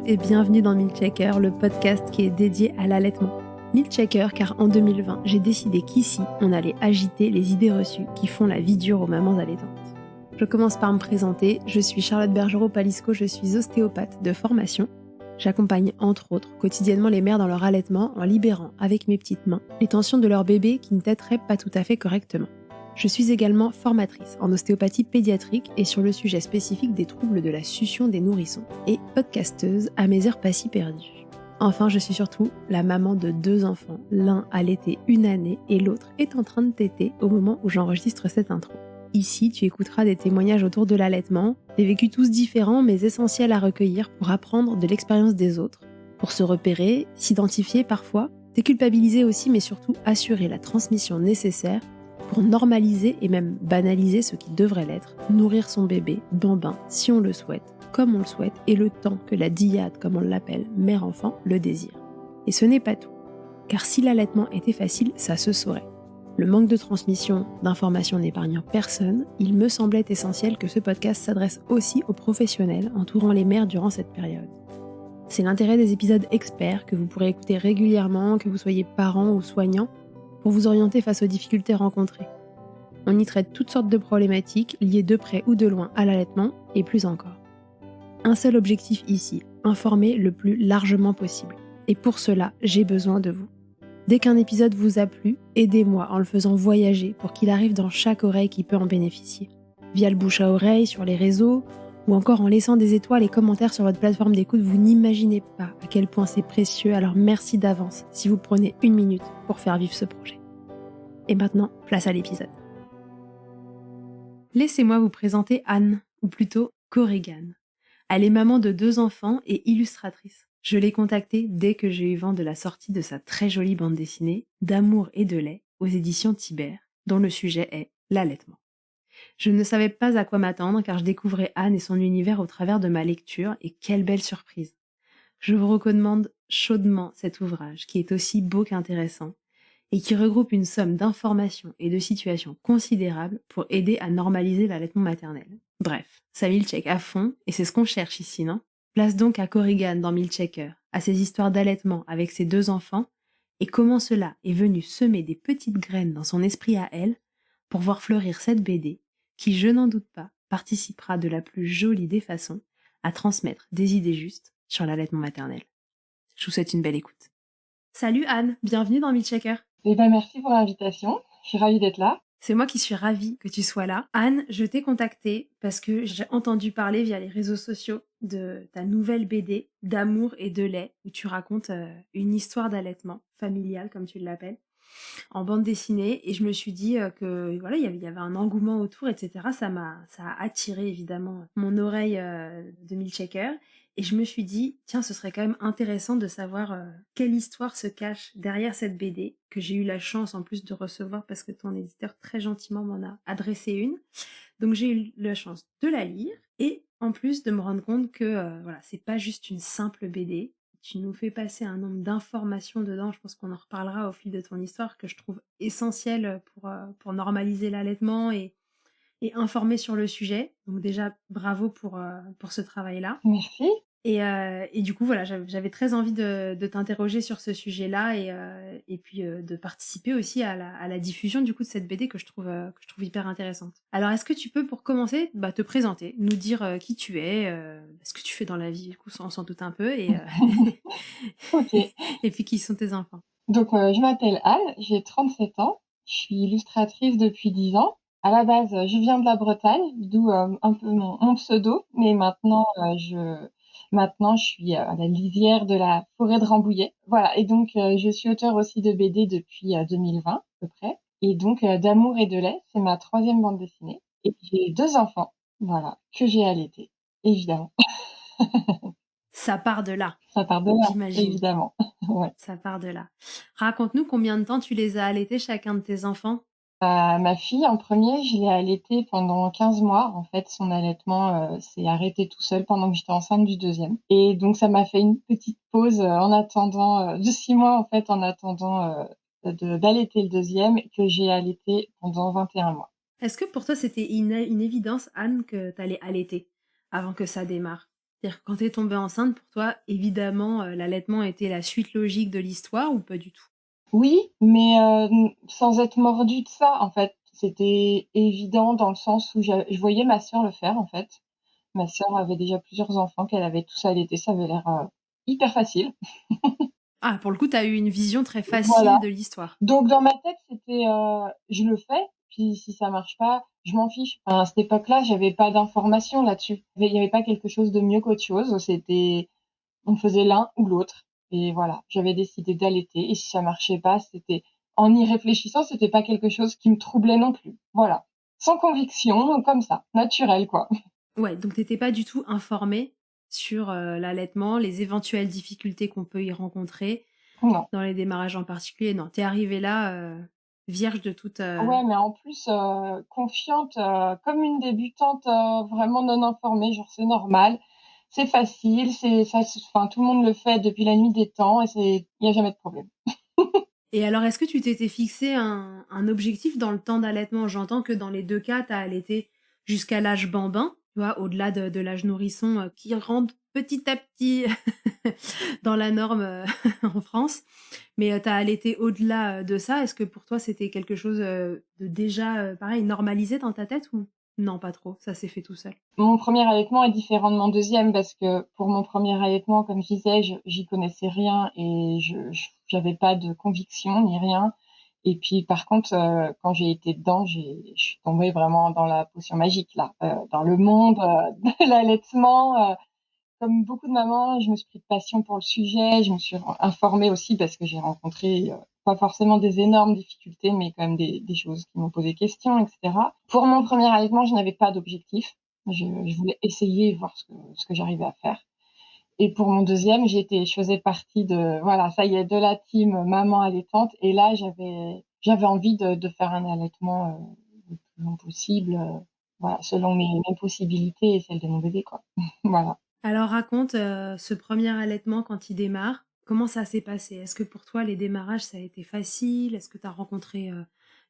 et bienvenue dans Milkshaker, le podcast qui est dédié à l'allaitement. Milkshaker car en 2020, j'ai décidé qu'ici, on allait agiter les idées reçues qui font la vie dure aux mamans allaitantes. Je commence par me présenter, je suis Charlotte Bergerot-Palisco, je suis ostéopathe de formation. J'accompagne entre autres quotidiennement les mères dans leur allaitement en libérant avec mes petites mains les tensions de leur bébé qui ne téteraient pas tout à fait correctement. Je suis également formatrice en ostéopathie pédiatrique et sur le sujet spécifique des troubles de la succion des nourrissons et podcasteuse à mes heures pas si perdues. Enfin, je suis surtout la maman de 2 enfants, l'un allaité 1 année et l'autre est en train de téter au moment où j'enregistre cette intro. Ici, tu écouteras des témoignages autour de l'allaitement, des vécus tous différents mais essentiels à recueillir pour apprendre de l'expérience des autres, pour se repérer, s'identifier parfois, déculpabiliser aussi mais surtout assurer la transmission nécessaire pour normaliser et même banaliser ce qui devrait l'être, nourrir son bébé, bambin, si on le souhaite, comme on le souhaite, et le temps que la dyade, comme on l'appelle, mère-enfant, le désire. Et ce n'est pas tout, car si l'allaitement était facile, ça se saurait. Le manque de transmission d'informations n'épargnant personne, il me semblait essentiel que ce podcast s'adresse aussi aux professionnels entourant les mères durant cette période. C'est l'intérêt des épisodes experts que vous pourrez écouter régulièrement, que vous soyez parents ou soignants, pour vous orienter face aux difficultés rencontrées. On y traite toutes sortes de problématiques liées de près ou de loin à l'allaitement et plus encore. Un seul objectif ici, informer le plus largement possible. Et pour cela, j'ai besoin de vous. Dès qu'un épisode vous a plu, aidez-moi en le faisant voyager pour qu'il arrive dans chaque oreille qui peut en bénéficier. Via le bouche à oreille, sur les réseaux, ou encore en laissant des étoiles et commentaires sur votre plateforme d'écoute, vous n'imaginez pas à quel point c'est précieux, alors merci d'avance si vous prenez 1 minute pour faire vivre ce projet. Et maintenant, place à l'épisode. Laissez-moi vous présenter Anne, ou plutôt Corrigan. Elle est maman de 2 enfants et illustratrice. Je l'ai contactée dès que j'ai eu vent de la sortie de sa très jolie bande dessinée « D'amour et de lait » aux éditions Tibère, dont le sujet est l'allaitement. Je ne savais pas à quoi m'attendre car je découvrais Anne et son univers au travers de ma lecture et quelle belle surprise. Je vous recommande chaudement cet ouvrage qui est aussi beau qu'intéressant et qui regroupe une somme d'informations et de situations considérables pour aider à normaliser l'allaitement maternel. Bref, ça milkshake à fond et c'est ce qu'on cherche ici, non ? Place donc à Corrigan dans Milkshaker, à ses histoires d'allaitement avec ses 2 enfants et comment cela est venu semer des petites graines dans son esprit à elle pour voir fleurir cette BD qui, je n'en doute pas, participera de la plus jolie des façons à transmettre des idées justes sur l'allaitement maternel. Je vous souhaite une belle écoute. Salut Anne, bienvenue dans Milkshaker. Merci pour l'invitation, je suis ravie d'être là. C'est moi qui suis ravie que tu sois là. Anne, je t'ai contactée parce que j'ai entendu parler via les réseaux sociaux de ta nouvelle BD D'amour et de lait où tu racontes une histoire d'allaitement familial comme tu l'appelles en bande dessinée et je me suis dit que voilà, il y avait un engouement autour, etc. Ça a attiré évidemment mon oreille de Milkshaker et je me suis dit tiens, ce serait quand même intéressant de savoir quelle histoire se cache derrière cette BD que j'ai eu la chance en plus de recevoir parce que ton éditeur très gentiment m'en a adressé une. Donc j'ai eu la chance de la lire et en plus de me rendre compte que voilà, c'est pas juste une simple BD. Tu nous fais passer un nombre d'informations dedans, je pense qu'on en reparlera au fil de ton histoire, que je trouve essentiel pour normaliser l'allaitement et informer sur le sujet. Donc déjà, bravo pour ce travail-là. Merci. Et du coup, voilà, j'avais très envie de t'interroger sur ce sujet-là et puis de participer aussi à la diffusion du coup de cette BD que je trouve hyper intéressante. Alors, est-ce que tu peux, pour commencer, te présenter, nous dire qui tu es, ce que tu fais dans la vie, du coup, on s'en doute un peu, Ok. et puis qui sont tes enfants. Donc, je m'appelle Anne, j'ai 37 ans, je suis illustratrice depuis 10 ans. À la base, je viens de la Bretagne, d'où un peu mon pseudo, mais maintenant je suis à la lisière de la forêt de Rambouillet. Voilà, et donc je suis auteure aussi de BD depuis 2020 à peu près. Et donc D'amour et de lait, c'est ma 3e bande dessinée. Et j'ai 2 enfants, voilà, que j'ai allaités, évidemment. Ça part de là. Ça part de là, j'imagine. évidemment. Ouais. Ça part de là. Raconte-nous combien de temps tu les as allaités chacun de tes enfants. Ma fille, en premier, je l'ai allaitée pendant 15 mois. En fait, son allaitement s'est arrêté tout seul pendant que j'étais enceinte du 2e. Et donc, ça m'a fait une petite pause en attendant, de 6 mois, en fait, en attendant d'allaiter le 2e, que j'ai allaité pendant 21 mois. Est-ce que pour toi, c'était une évidence, Anne, que tu allais allaiter avant que ça démarre ? C'est-à-dire que quand tu es tombée enceinte, pour toi, évidemment, l'allaitement était la suite logique de l'histoire ou pas du tout? Oui, mais sans être mordue de ça, en fait. C'était évident dans le sens où je voyais ma sœur le faire, en fait. Ma sœur avait déjà plusieurs enfants qu'elle avait tous allaités, ça avait l'air, hyper facile. Ah, pour le coup, tu as eu une vision très Voilà. facile de l'histoire. Donc dans ma tête, c'était, je le fais, puis si ça marche pas, je m'en fiche. Enfin, à cette époque-là, j'avais pas d'informations là-dessus. Il y avait pas quelque chose de mieux qu'autre chose, c'était on faisait l'un ou l'autre et voilà. J'avais décidé d'allaiter et si ça marchait pas, c'était en y réfléchissant, c'était pas quelque chose qui me troublait non plus. Voilà. Sans conviction, comme ça, naturel, quoi. Ouais, donc tu étais pas du tout informée sur, l'allaitement, les éventuelles difficultés qu'on peut y rencontrer Non. dans les démarrages en particulier, non. Tu es arrivée là, vierge de toute, Ouais, mais en plus, confiante, comme une débutante, vraiment non informée, genre c'est normal, c'est facile, c'est ça se enfin tout le monde le fait depuis la nuit des temps et c'est il y a jamais de problème. et alors est-ce que tu t'étais fixé un objectif dans le temps d'allaitement? J'entends que dans les 2 cas, tu as allaité jusqu'à l'âge bambin, tu vois? Au-delà de l'âge nourrisson, qui rentre petit à petit dans la norme, en France. Mais, tu as allaité au-delà, de ça. Est-ce que pour toi, c'était quelque chose, de déjà, pareil normalisé dans ta tête ou non, pas trop, ça s'est fait tout seul? Mon premier allaitement est différent de mon deuxième parce que pour mon premier allaitement, comme je disais, j'y connaissais rien et j'avais pas de conviction ni rien et puis par contre, quand j'ai été dedans, je suis tombée vraiment dans la potion magique là, dans le monde, de l'allaitement, comme beaucoup de mamans, je me suis pris de passion pour le sujet. Je me suis informée aussi parce que j'ai rencontré, pas forcément des énormes difficultés, mais quand même des choses qui m'ont posé question, et cetera. Pour mon premier allaitement, je n'avais pas d'objectif. Je voulais essayer et voir ce que j'arrivais à faire. Et pour mon deuxième, je faisais partie de, voilà, ça y est, de la team maman allaitante. Et là, j'avais envie de faire un allaitement le plus long possible, voilà, selon mes possibilités et celles de mon bébé, quoi. Voilà. Alors raconte, ce premier allaitement quand il démarre, comment ça s'est passé? Est-ce que pour toi les démarrages ça a été facile? Est-ce que tu as rencontré,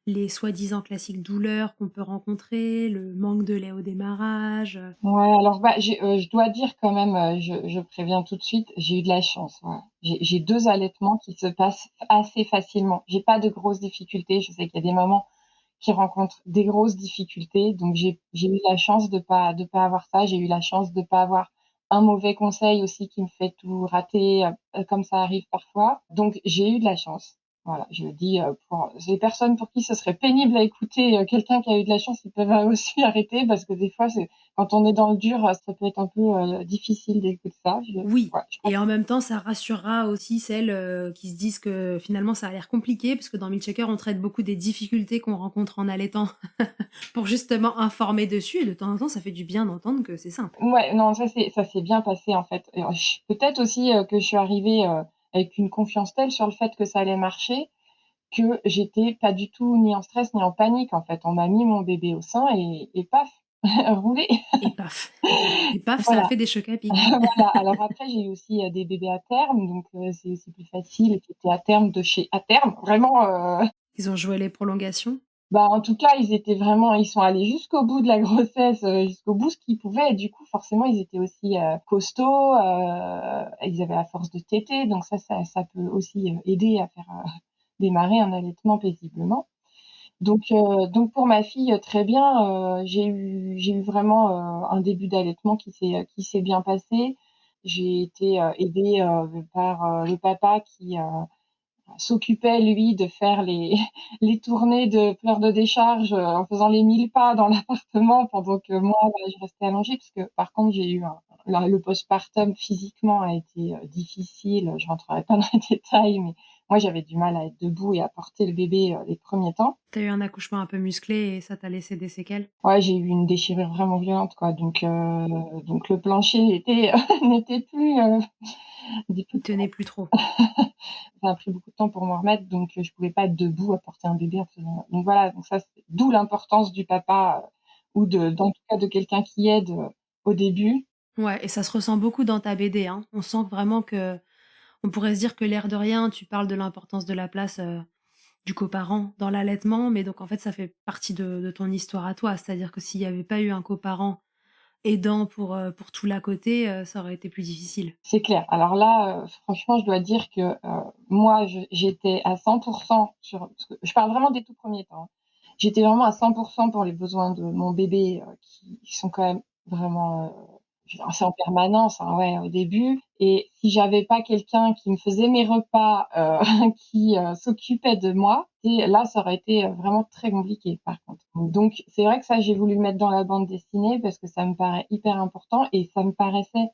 les soi-disant classiques douleurs qu'on peut rencontrer, le manque de lait au démarrage, Ouais, alors, bah, je dois dire quand même, je préviens tout de suite, j'ai eu de la chance, voilà. J'ai 2 allaitements qui se passent assez facilement. J'ai pas de grosses difficultés. Je sais qu'il y a des mamans qui rencontrent des grosses difficultés, donc j'ai eu la chance de pas avoir ça. J'ai eu la chance de pas avoir un mauvais conseil aussi qui me fait tout rater, comme ça arrive parfois. Donc j'ai eu de la chance. Voilà, je le dis, pour les personnes pour qui ce serait pénible à écouter, quelqu'un qui a eu de la chance, ils peuvent aussi arrêter parce que des fois c'est quand on est dans le dur, ça peut être un peu, difficile d'écouter ça. Oui, Ouais, je pense. et en même temps, ça rassurera aussi celles, qui se disent que finalement ça a l'air compliqué, parce que dans Milkshaker, on traite beaucoup des difficultés qu'on rencontre en allaitant pour justement informer dessus et de temps en temps, ça fait du bien d'entendre que c'est simple. Ouais, non, ça s'est bien passé, en fait et ch peut-être aussi, que je suis arrivée, avec une confiance telle sur le fait que ça allait marcher, que j'étais pas du tout ni en stress ni en panique, en fait. On m'a mis mon bébé au sein et paf, roulé. Et paf et paf, ça a Voilà, fait des chocs à pic. voilà. Alors après, j'ai eu aussi, des bébés à terme, donc c'est plus facile, qui étaient à terme de chez à terme, vraiment, Ils ont joué les prolongations? bah, en tout cas, ils sont allés jusqu'au bout de la grossesse, jusqu'au bout ce qu'ils pouvaient et du coup, forcément, ils étaient aussi, costauds, ils avaient la force de téter, donc ça peut aussi, aider à faire, démarrer un allaitement paisiblement. Donc pour ma fille, très bien, j'ai eu vraiment, un début d'allaitement qui s'est bien passé. J'ai été, aidée, par, le papa qui, s'occupait lui de faire les les tournées de pleurs de décharge, en faisant les 1000 pas dans l'appartement pendant que moi, bah, je restais allongée parce que par contre j'ai eu le postpartum physiquement a été, difficile. Je rentrerai pas dans les détails, mais moi j'avais du mal à être debout et à porter le bébé, les premiers temps. Tu as eu un accouchement un peu musclé et ça t'a laissé des séquelles? Ouais, j'ai eu une déchirure vraiment violente quoi, donc le plancher était n'était plus, n'était plus Il tenait plus trop. ça a pris beaucoup de temps pour m'en remettre, donc je pouvais pas être debout à porter un bébé en faisant donc voilà, donc ça c'est d'où l'importance du papa, ou en tout cas de quelqu'un qui aide, au début. Ouais, et ça se ressent beaucoup dans ta BD, hein. On sent vraiment que on pourrait se dire que l'air de rien, tu parles de l'importance de la place, du coparent dans l'allaitement, mais donc en fait, ça fait partie de ton histoire à toi. C'est-à-dire que s'il y avait pas eu un coparent aidant pour tout l'à côté, ça aurait été plus difficile. C'est clair. Alors là, franchement, je dois dire que, moi, j'étais à 100 sur parce que je parle vraiment des tout premiers temps, hein. J'étais vraiment à 100 pour les besoins de mon bébé, qui sont quand même vraiment, c'est en permanence, hein, ouais, au début et si j'avais pas quelqu'un qui me faisait mes repas, qui, s'occupait de moi et là, ça aurait été, vraiment très compliqué, par contre. Donc c'est vrai que ça, j'ai voulu le mettre dans la bande dessinée parce que ça me paraît hyper important et ça me paraissait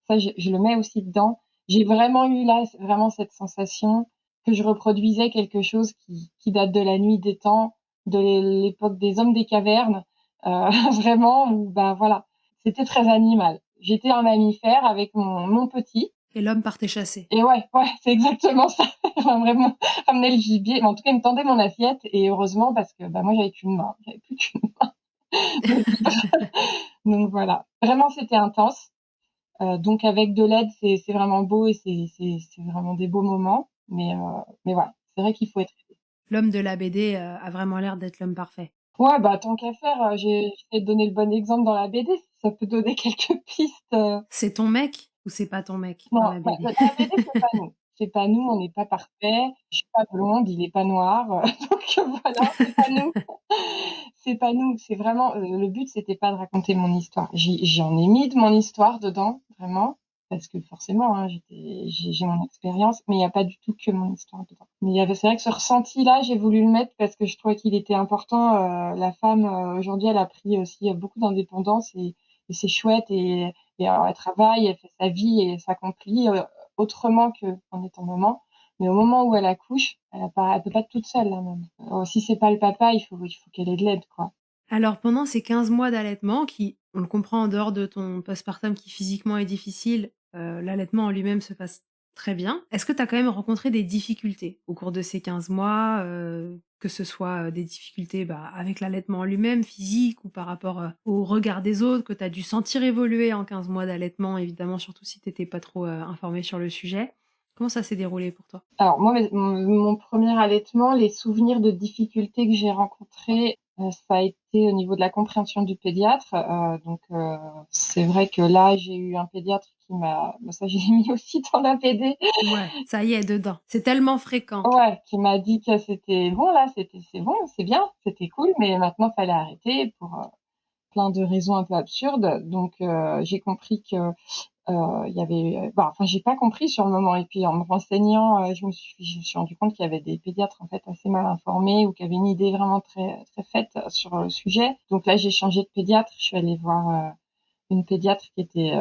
ça, je le mets aussi dedans. J'ai vraiment eu là, vraiment cette sensation que je reproduisais quelque chose qui date de la nuit des temps, de l'époque des hommes des cavernes, vraiment où, ben, voilà, c'était très animal. J'étais un mammifère avec mon petit Et l'homme partait chasser. et ouais, c'est exactement ça. Enfin, vraiment ramener le gibier. Mais en tout cas, il me tendait mon assiette et heureusement parce que, bah, moi, j'avais qu'une main, j'avais plus qu'une donc donc voilà. Vraiment, c'était intense. Donc avec de l'aide, c'est vraiment beau et c'est vraiment des beaux moments. Mais voilà, c'est vrai qu'il faut être aidé. L'homme de la BD, a vraiment l'air d'être l'homme parfait. Ouais, bah, tant qu'à faire, j'ai essayé de donner le bon exemple dans la BD, si ça peut donner quelques pistes. C'est ton mec ou c'est pas ton mec dans Non, la bah, BD? dans la BD, c'est pas nous. C'est pas nous, on n'est pas parfaits. Je suis pas blonde, il est pas noir, donc voilà, c'est pas nous. C'est pas nous, c'est vraiment, le but, c'était pas de raconter mon histoire. J'en ai mis de mon histoire dedans, vraiment, parce que forcément, hein, j'ai mon expérience, mais il y a pas du tout que mon histoire dedans. Mais il y avait c'est vrai que ce ressenti-là, j'ai voulu le mettre parce que je trouvais qu'il était important. La femme, aujourd'hui, elle a pris aussi, beaucoup d'indépendance et c'est chouette et elle travaille, elle fait sa vie et elle s'accomplit, autrement qu'en étant maman. Mais au moment où elle accouche, elle peut pas être toute seule, la maman. Si c'est pas le papa, il faut qu'elle ait de l'aide, quoi. Alors pendant ces 15 mois d'allaitement qui, on le comprend en dehors de ton postpartum qui physiquement est difficile, l'allaitement en lui-même se passe très bien. Est-ce que tu as quand même rencontré des difficultés au cours de ces 15 mois, que ce soit, des difficultés, bah, avec l'allaitement en lui-même, physique ou par rapport, au regard des autres que tu as dû sentir évoluer en 15 mois d'allaitement évidemment, surtout si tu étais pas trop, informée sur le sujet? Comment ça s'est déroulé pour toi? Alors moi, mon 1er allaitement, les souvenirs de difficultés que j'ai rencontrés, ça a été au niveau de la compréhension du pédiatre. Donc c'est vrai que là, j'ai eu un pédiatre qui m'a bah, ça, je l'ai mis aussi dans la BD. Ouais, ça y est, dedans. C'est tellement fréquent. Ouais, qui m'a dit que c'était bon là, c'est bon, c'est bien, c'était cool, mais maintenant fallait arrêter pour, plein de raisons un peu absurdes. Donc j'ai compris que il y avait, bah, enfin, j'ai pas compris sur le moment et puis en me renseignant, je me suis rendu compte qu'il y avait des pédiatres, en fait, assez mal informés ou qui avaient une idée vraiment très très faite sur le sujet. Donc là, j'ai changé de pédiatre. Je suis allée voir, une pédiatre qui était,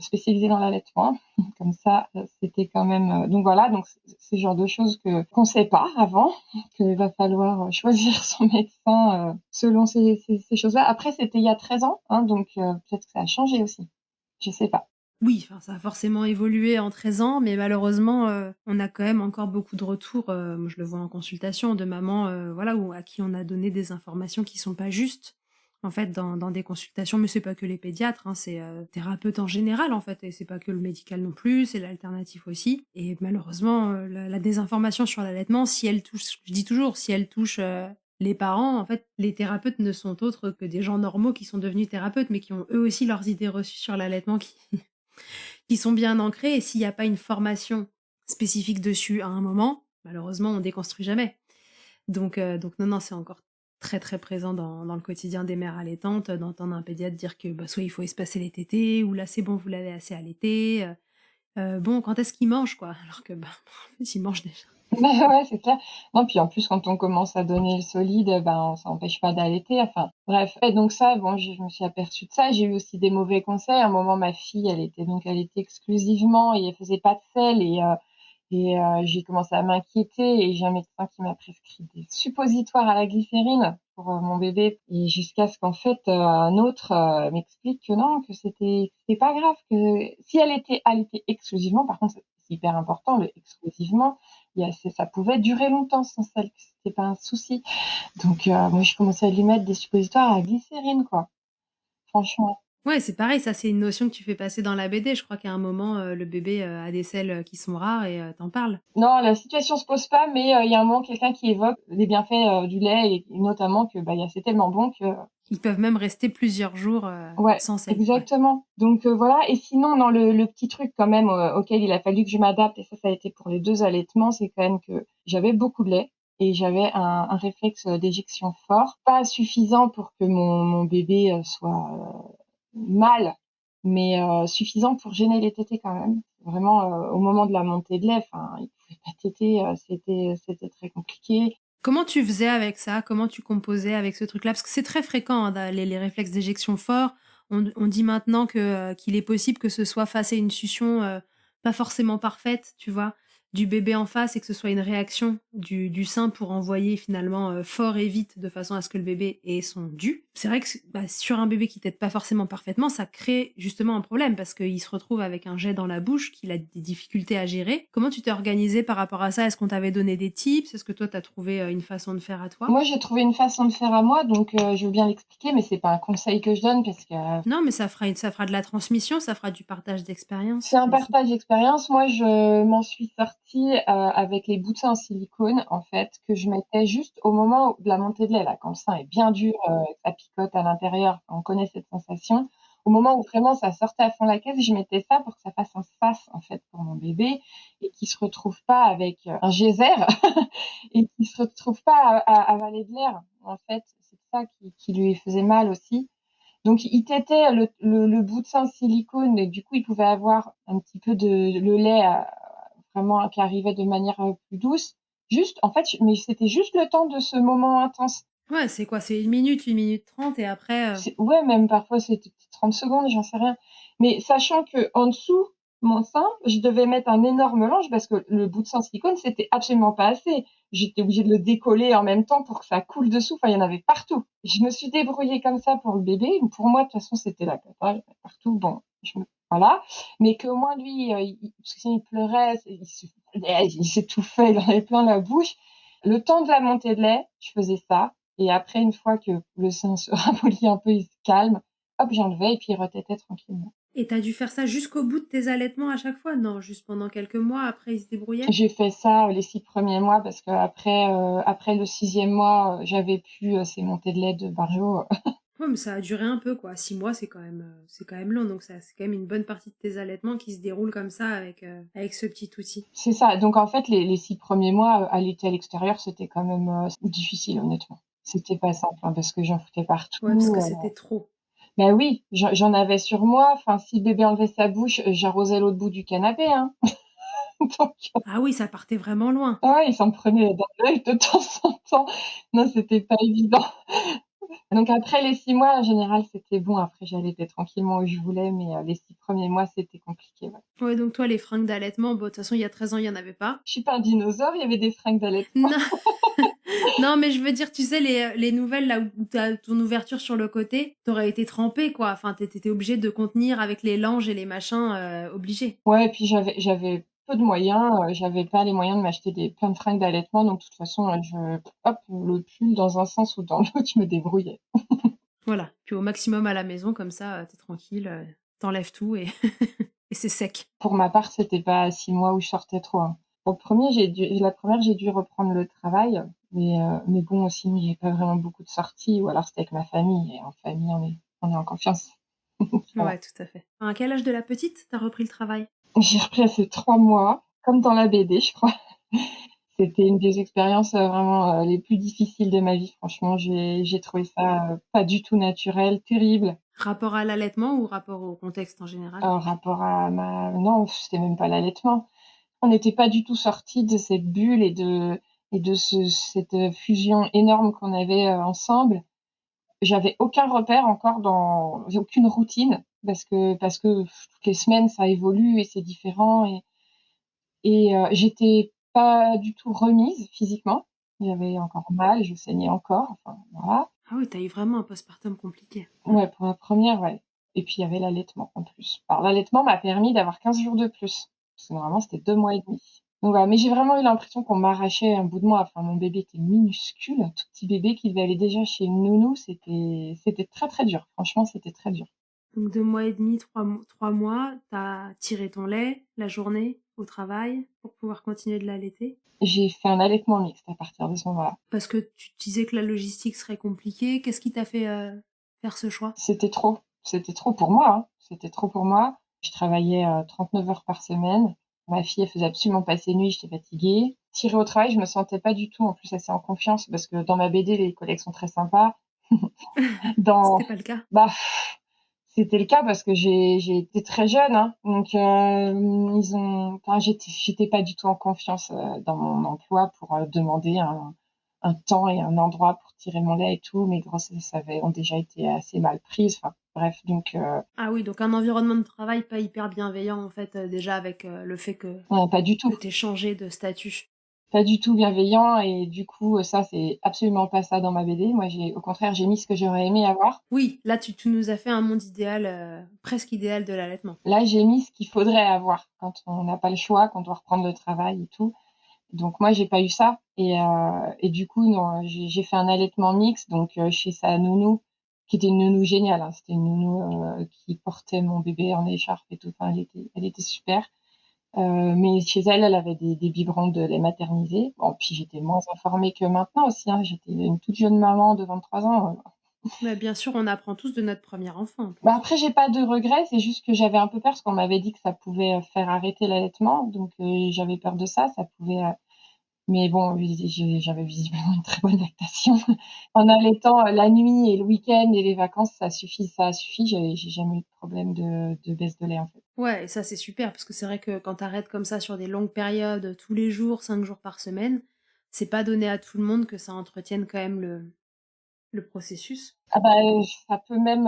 spécialisée dans l'allaitement. Comme ça, c'était quand même, donc voilà, donc c'est le genre de choses qu'on sait pas avant, qu'il va falloir, choisir son médecin, selon ces choses-là. Après, c'était il y a 13 ans, hein, donc peut-être que ça a changé aussi. Je sais pas. Oui, enfin, ça a forcément évolué en 13 ans, mais malheureusement, on a quand même encore beaucoup de retours, moi je le vois en consultation, de mamans, voilà, ou à qui on a donné des informations qui sont pas justes, en fait, dans des consultations. Mais c'est pas que les pédiatres, hein, c'est, thérapeutes en général, en fait, et c'est pas que le médical non plus, c'est l'alternatif aussi. Et malheureusement, la désinformation sur l'allaitement, si elle touche, je dis toujours, si elle touche, les parents, en fait, les thérapeutes ne sont autres que des gens normaux qui sont devenus thérapeutes, mais qui ont eux aussi leurs idées reçues sur l'allaitement qui sont bien ancrés et s'il y a pas une formation spécifique dessus à un moment, malheureusement, on déconstruit jamais. Donc non, non, c'est encore très, très présent dans le quotidien des mères allaitantes, d'entendre un pédiatre dire que, bah, soit il faut espacer les tétés ou là, c'est bon, vous l'avez assez allaité, bon, quand est-ce qu'il mange, quoi? Alors que, bah, en fait, il mange déjà. Bah, ouais, c'est clair. Non, puis en plus, quand on commence à donner le solide, ben, ça empêche pas d'allaiter, enfin, bref. Et donc ça, bon, je me suis aperçue de ça. J'ai eu aussi des mauvais conseils. À un moment, ma fille, elle était donc allaitée exclusivement et elle faisait pas de sel et j'ai commencé à m'inquiéter et j'ai un médecin qui m'a prescrit des suppositoires à la glycérine pour, mon bébé et jusqu'à ce qu'en fait, un autre, m'explique que non, que c'était pas grave, que si elle était allaitée exclusivement, par contre, c'est hyper important, le exclusivement, ça pouvait durer longtemps sans sel, que c'était pas un souci. Donc, moi, je commençais à lui mettre des suppositoires à la glycérine, quoi, franchement. Ouais, c'est pareil, ça, c'est une notion que tu fais passer dans la BD. Je crois qu'à un moment, le bébé, a des selles, qui sont rares et tu parles. Non, la situation se pose pas, mais il y a un moment quelqu'un qui évoque les bienfaits, du lait et notamment que, bah, c'est tellement bon que Ils peuvent même rester plusieurs jours, Ouais, sans sel. Ouais. exactement. Donc voilà et sinon dans le petit truc quand même, auquel il a fallu que je m'adapte et ça a été pour les 2 allaitements, c'est quand même que j'avais beaucoup de lait et j'avais un réflexe, d'éjection fort, pas suffisant pour que mon bébé, soit, mal, mais suffisant pour gêner les tétés quand même. Vraiment, au moment de la montée de lait, enfin, il pouvait pas téter, c'était très compliqué. Comment tu faisais avec ça? Comment tu composais avec ce truc-là? Parce que c'est très fréquent, hein, les réflexes d'éjection forts. On dit maintenant qu'il est possible que ce soit face à une succion, pas forcément parfaite, tu vois? Du bébé en face et que ce soit une réaction du sein pour envoyer finalement, fort et vite de façon à ce que le bébé ait son dû. C'est vrai que sur un bébé qui tète pas forcément parfaitement, ça crée justement un problème parce qu'il se retrouve avec un jet dans la bouche, qu'il a des difficultés à gérer. Comment tu t'es organisée par rapport à ça? Est-ce qu'on t'avait donné des tips? Est-ce que toi, tu as trouvé, une façon de faire à toi? Moi, j'ai trouvé une façon de faire à moi, donc je veux bien l'expliquer, mais c'est pas un conseil que je donne parce que Non, mais ça fera de la transmission, ça fera du partage c'est d'expérience. un Vas-y. partage d'expérience. Moi, je m'en suis sortie, avec les bouts de sein en silicone, en fait, que je mettais juste au moment de la montée de lait, là, quand le sein est bien dur, que ça picote à l'intérieur, on connaît cette sensation. Au moment où vraiment ça sortait à fond la caisse, je mettais ça pour que ça fasse un sas, en fait, pour mon bébé et qu'il se retrouve pas avec, un geyser et qu'il se retrouve pas à avaler de l'air. En fait, c'est ça qui lui faisait mal aussi. Donc il tétait le bout de sein silicone et du coup, il pouvait avoir un petit peu de le lait, vraiment qui arrivait de manière, plus douce. Juste en fait, mais c'était juste le temps de ce moment intense. Ouais, c'est quoi? C'est 1 minute 30 et après, C'est ouais, même parfois c'était peut-être 30 secondes, j'en sais rien. Mais sachant qu'en dessous, mon sein, je devais mettre un énorme linge parce que le bout de sein silicone, c'était absolument pas assez. J'étais obligée de le décoller en même temps pour que ça coule dessous. Enfin, il y en avait partout. Je me suis débrouillée comme ça pour le bébé. Pour moi, de toute façon, c'était la cata, il y en avait partout. Bon, voilà. Mais qu'au moins lui, parce que sinon il pleurait, il s'étouffait, il en avait plein la bouche. Le temps de la montée de lait, je faisais ça. Et après, une fois que le sein se ramollit un peu, il se calme, hop, j'enlevais et puis il retétait tranquillement. et tu as dû faire ça jusqu'au bout de tes allaitements à chaque fois? Non, juste pendant quelques mois, après il se débrouillait? J'ai fait ça les 6 premiers mois parce qu'après, après le 6e mois, j'avais plus, ces montées de lait de Barjot. Ouais, mais ça a duré un peu quoi. 6 mois, c'est quand même long, donc ça c'est quand même une bonne partie de tes allaitements qui se déroulent comme ça avec ce petit outil. C'est ça. Donc en fait, les 6 premiers mois, allaiter à l'extérieur, c'était quand même, difficile honnêtement. C'était pas simple, hein, parce que j'en foutais Ouais, parce partout, que c'était trop. bah oui, j'en avais sur moi. Enfin, si le bébé enlevait sa bouche, j'arrosais l'autre bout du canapé, hein. Donc Ah oui, ça partait vraiment loin. ouais, il s'en prenait dans l'œil de temps en temps. Non, c'était pas évident. Donc après les 6 mois, en général, c'était bon. Après, j'allaitais tranquillement où je voulais, mais les 6 premiers mois, c'était compliqué, ouais. Ouais, donc toi, les fringues d'allaitement, bon, de toute façon, il y a 13 ans, il y en avait pas. Je suis pas un dinosaure, il y avait des fringues d'allaitement. Non, non, mais je veux dire, tu sais, les nouvelles, là où tu as ton ouverture sur le côté, t'aurais été trempée, quoi. Enfin, t'étais obligée de contenir avec les langes et les machins, obligé. Ouais, et puis j'avais peu de moyens, j'avais pas les moyens de m'acheter des plein de fringues d'allaitement, donc de toute façon, je hop, le pull dans un sens ou dans l'autre, je me débrouillais. Voilà. Puis au maximum à la maison, comme ça, t'es tranquille, tu tout et et c'est sec. Pour ma part, c'était pas 6 mois où je sortais trop, hein. Pour le 1er, la première, j'ai dû reprendre le travail, mais bon, sinon, il y avait pas vraiment beaucoup de sorties ou alors c'était avec ma famille et en famille, on est en confiance. Ça va. Ouais, tout à fait. À quel âge de la petite, t'as repris le travail? J'ai repris à ces 3 mois, comme dans la BD, je crois. C'était une des expériences, vraiment, les plus difficiles de ma vie. Franchement, j'ai trouvé ça, pas du tout naturel, terrible. Rapport à l'allaitement ou rapport au contexte en général? Rapport à ma non, c'était même pas l'allaitement. On n'était pas du tout sortis de cette bulle et de cette, fusion énorme qu'on avait, ensemble. J'avais aucun repère encore j'ai aucune routine parce que toutes les semaines ça évolue et c'est différent et j'étais pas du tout remise physiquement. J'avais encore mal, je saignais encore, enfin voilà. Ah oui, t'as eu vraiment un postpartum compliqué. Ouais, pour la première, ouais et puis il y avait l'allaitement en plus. Alors l'allaitement m'a permis d'avoir 15 jours de plus, parce que normalement c'était 2 mois et demi. Donc voilà, mais j'ai vraiment eu l'impression qu'on m'arrachait un bout de moi. Enfin, mon bébé était minuscule, un tout petit bébé qui devait aller déjà chez une nounou. C'était très, très dur. Franchement, c'était très dur. Donc 2 mois et demi, 3 mois, t'as tiré ton lait la journée au travail pour pouvoir continuer de l'allaiter? J'ai fait un allaitement mixte à partir de ce moment-là. Parce que tu disais que la logistique serait compliquée. Qu'est-ce qui t'a fait, faire ce choix? C'était trop. C'était trop pour moi, hein. C'était trop pour moi. Je travaillais, 39 heures par semaine. Ma fille, elle faisait absolument pas ses nuits, j'étais fatiguée. Tirée au travail, je me sentais pas du tout, en plus, assez en confiance parce que dans ma BD, les collègues sont très sympas. Dans C'était pas le cas? bah, c'était le cas parce que j'ai été très jeune, hein, donc j'étais pas du tout en confiance, dans mon emploi pour, demander un temps et un endroit pour tirer mon lait et tout. Mes grossesses ont déjà été assez mal prises, enfin bref, donc Ah oui, donc un environnement de travail pas hyper bienveillant en fait, déjà avec, le fait que non, pas du tout. tu changé de statut. Pas du tout bienveillant et du coup, ça, c'est absolument pas ça dans ma BD. Moi, au contraire, j'ai mis ce que j'aurais aimé avoir. Oui, là tu nous as fait un monde idéal, presque idéal de l'allaitement. Là, j'ai mis ce qu'il faudrait avoir quand on n'a pas le choix, qu'on doit reprendre le travail et tout. Donc moi, j'ai pas eu ça et du coup, non, j'ai fait un allaitement mixte, donc chez sa nounou, qui était une nounou géniale, hein. C'était une nounou, qui portait mon bébé en écharpe et tout. Enfin, elle était super. Mais chez elle, elle avait des biberons de lait maternisé. Bon, puis j'étais moins informée que maintenant aussi, hein. J'étais une toute jeune maman de 23 ans. Mais bien sûr, on apprend tous de notre premier enfant en Bah, plus. après, j'ai pas de regrets, c'est juste que j'avais un peu peur parce qu'on m'avait dit que ça pouvait, faire arrêter l'allaitement, donc j'avais peur de ça. Ça pouvait, mais bon, j'avais visiblement une très bonne lactation. En allaitant, la nuit et le week-end et les vacances, ça a suffi. J'ai jamais eu de problème de baisse de lait, en fait. Ouais et ça c'est super parce que c'est vrai que quand tu arrêtes comme ça sur des longues périodes, tous les jours, 5 jours par semaine, c'est pas donné à tout le monde que ça entretienne quand même le processus. Ah bah, ça peut même,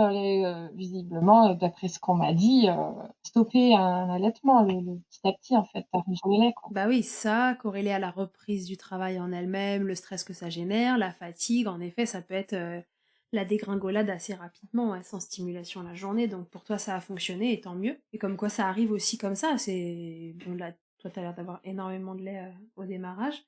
visiblement, d'après ce qu'on m'a dit, stopper un allaitement, le petit à petit, en fait, tu arrives au lait, quoi. Bah oui, ça, corrélé à la reprise du travail en elle-même, le stress que ça génère, la fatigue, en effet, ça peut être, la dégringolade assez rapidement, ouais, sans stimulation la journée. Donc pour toi, ça a fonctionné et tant mieux. Et comme quoi ça arrive aussi comme ça, c'est bon là, toi, tu as l'air d'avoir énormément de lait, au démarrage,